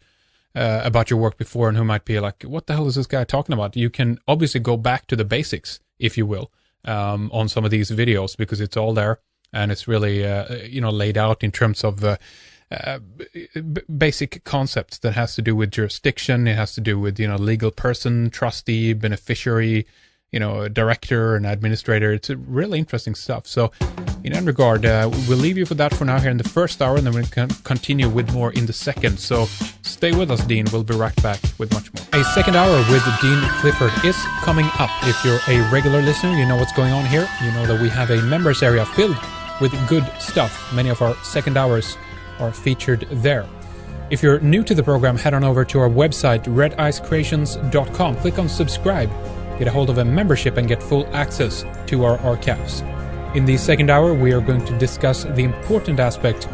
about your work before and who might be like, what the hell is this guy talking about? You can obviously go back to the basics, if you will, on some of these videos, because it's all there and it's really, laid out in terms of basic concepts that has to do with jurisdiction. It has to do with, legal person, trustee, beneficiary, director and administrator. It's really interesting stuff. So in that regard, we'll leave you for that for now here in the first hour, and then we'll continue with more in the second. So stay with us, Dean. We'll be right back with much more. A second hour with Dean Clifford is coming up. If you're a regular listener, you know what's going on here. You know that we have a members area filled with good stuff. Many of our second hours are featured there. If you're new to the program, head on over to our website, redicecreations.com. Click on subscribe. Get a hold of a membership and get full access to our archives. In the second hour, we are going to discuss the important aspect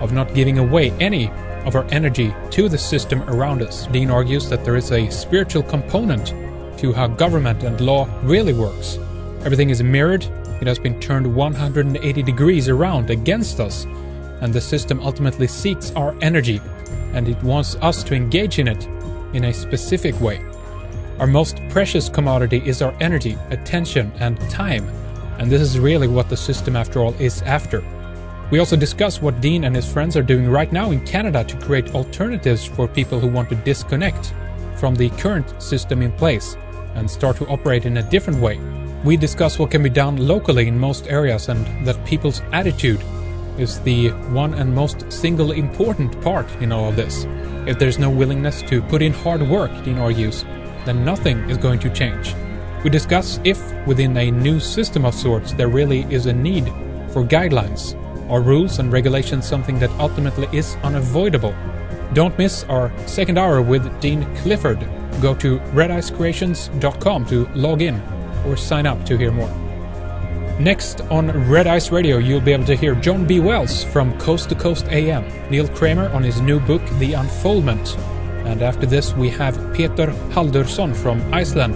of not giving away any of our energy to the system around us. Dean argues that there is a spiritual component to how government and law really works. Everything is mirrored, it has been turned 180 degrees around against us, and the system ultimately seeks our energy, and it wants us to engage in it in a specific way. Our most precious commodity is our energy, attention, and time. And this is really what the system, after all, is after. We also discuss what Dean and his friends are doing right now in Canada to create alternatives for people who want to disconnect from the current system in place and start to operate in a different way. We discuss what can be done locally in most areas, and that people's attitude is the one and most single important part in all of this. If there's no willingness to put in hard work, Dean argues, then nothing is going to change. We discuss if, within a new system of sorts, there really is a need for guidelines. Are rules and regulations something that ultimately is unavoidable? Don't miss our second hour with Dean Clifford. Go to redicecreations.com to log in or sign up to hear more. Next on Red Ice Radio, you'll be able to hear John B. Wells from Coast to Coast AM, Neil Kramer on his new book, The Unfoldment. And after this, we have Peter Haldursson from Iceland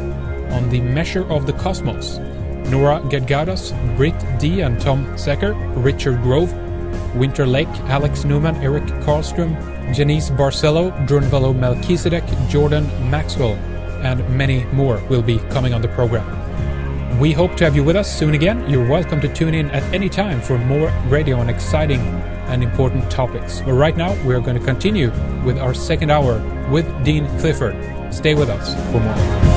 on The Measure of the Cosmos. Nora Gedgaudas, Britt D. and Tom Secker, Richard Grove, Winter Lake, Alex Newman, Eric Karlström, Janice Barcelo, Drunvalo Melchizedek, Jordan Maxwell, and many more will be coming on the program. We hope to have you with us soon again. You're welcome to tune in at any time for more radio on exciting and important topics. But right now, we're going to continue with our second hour with Dean Clifford. Stay with us for more.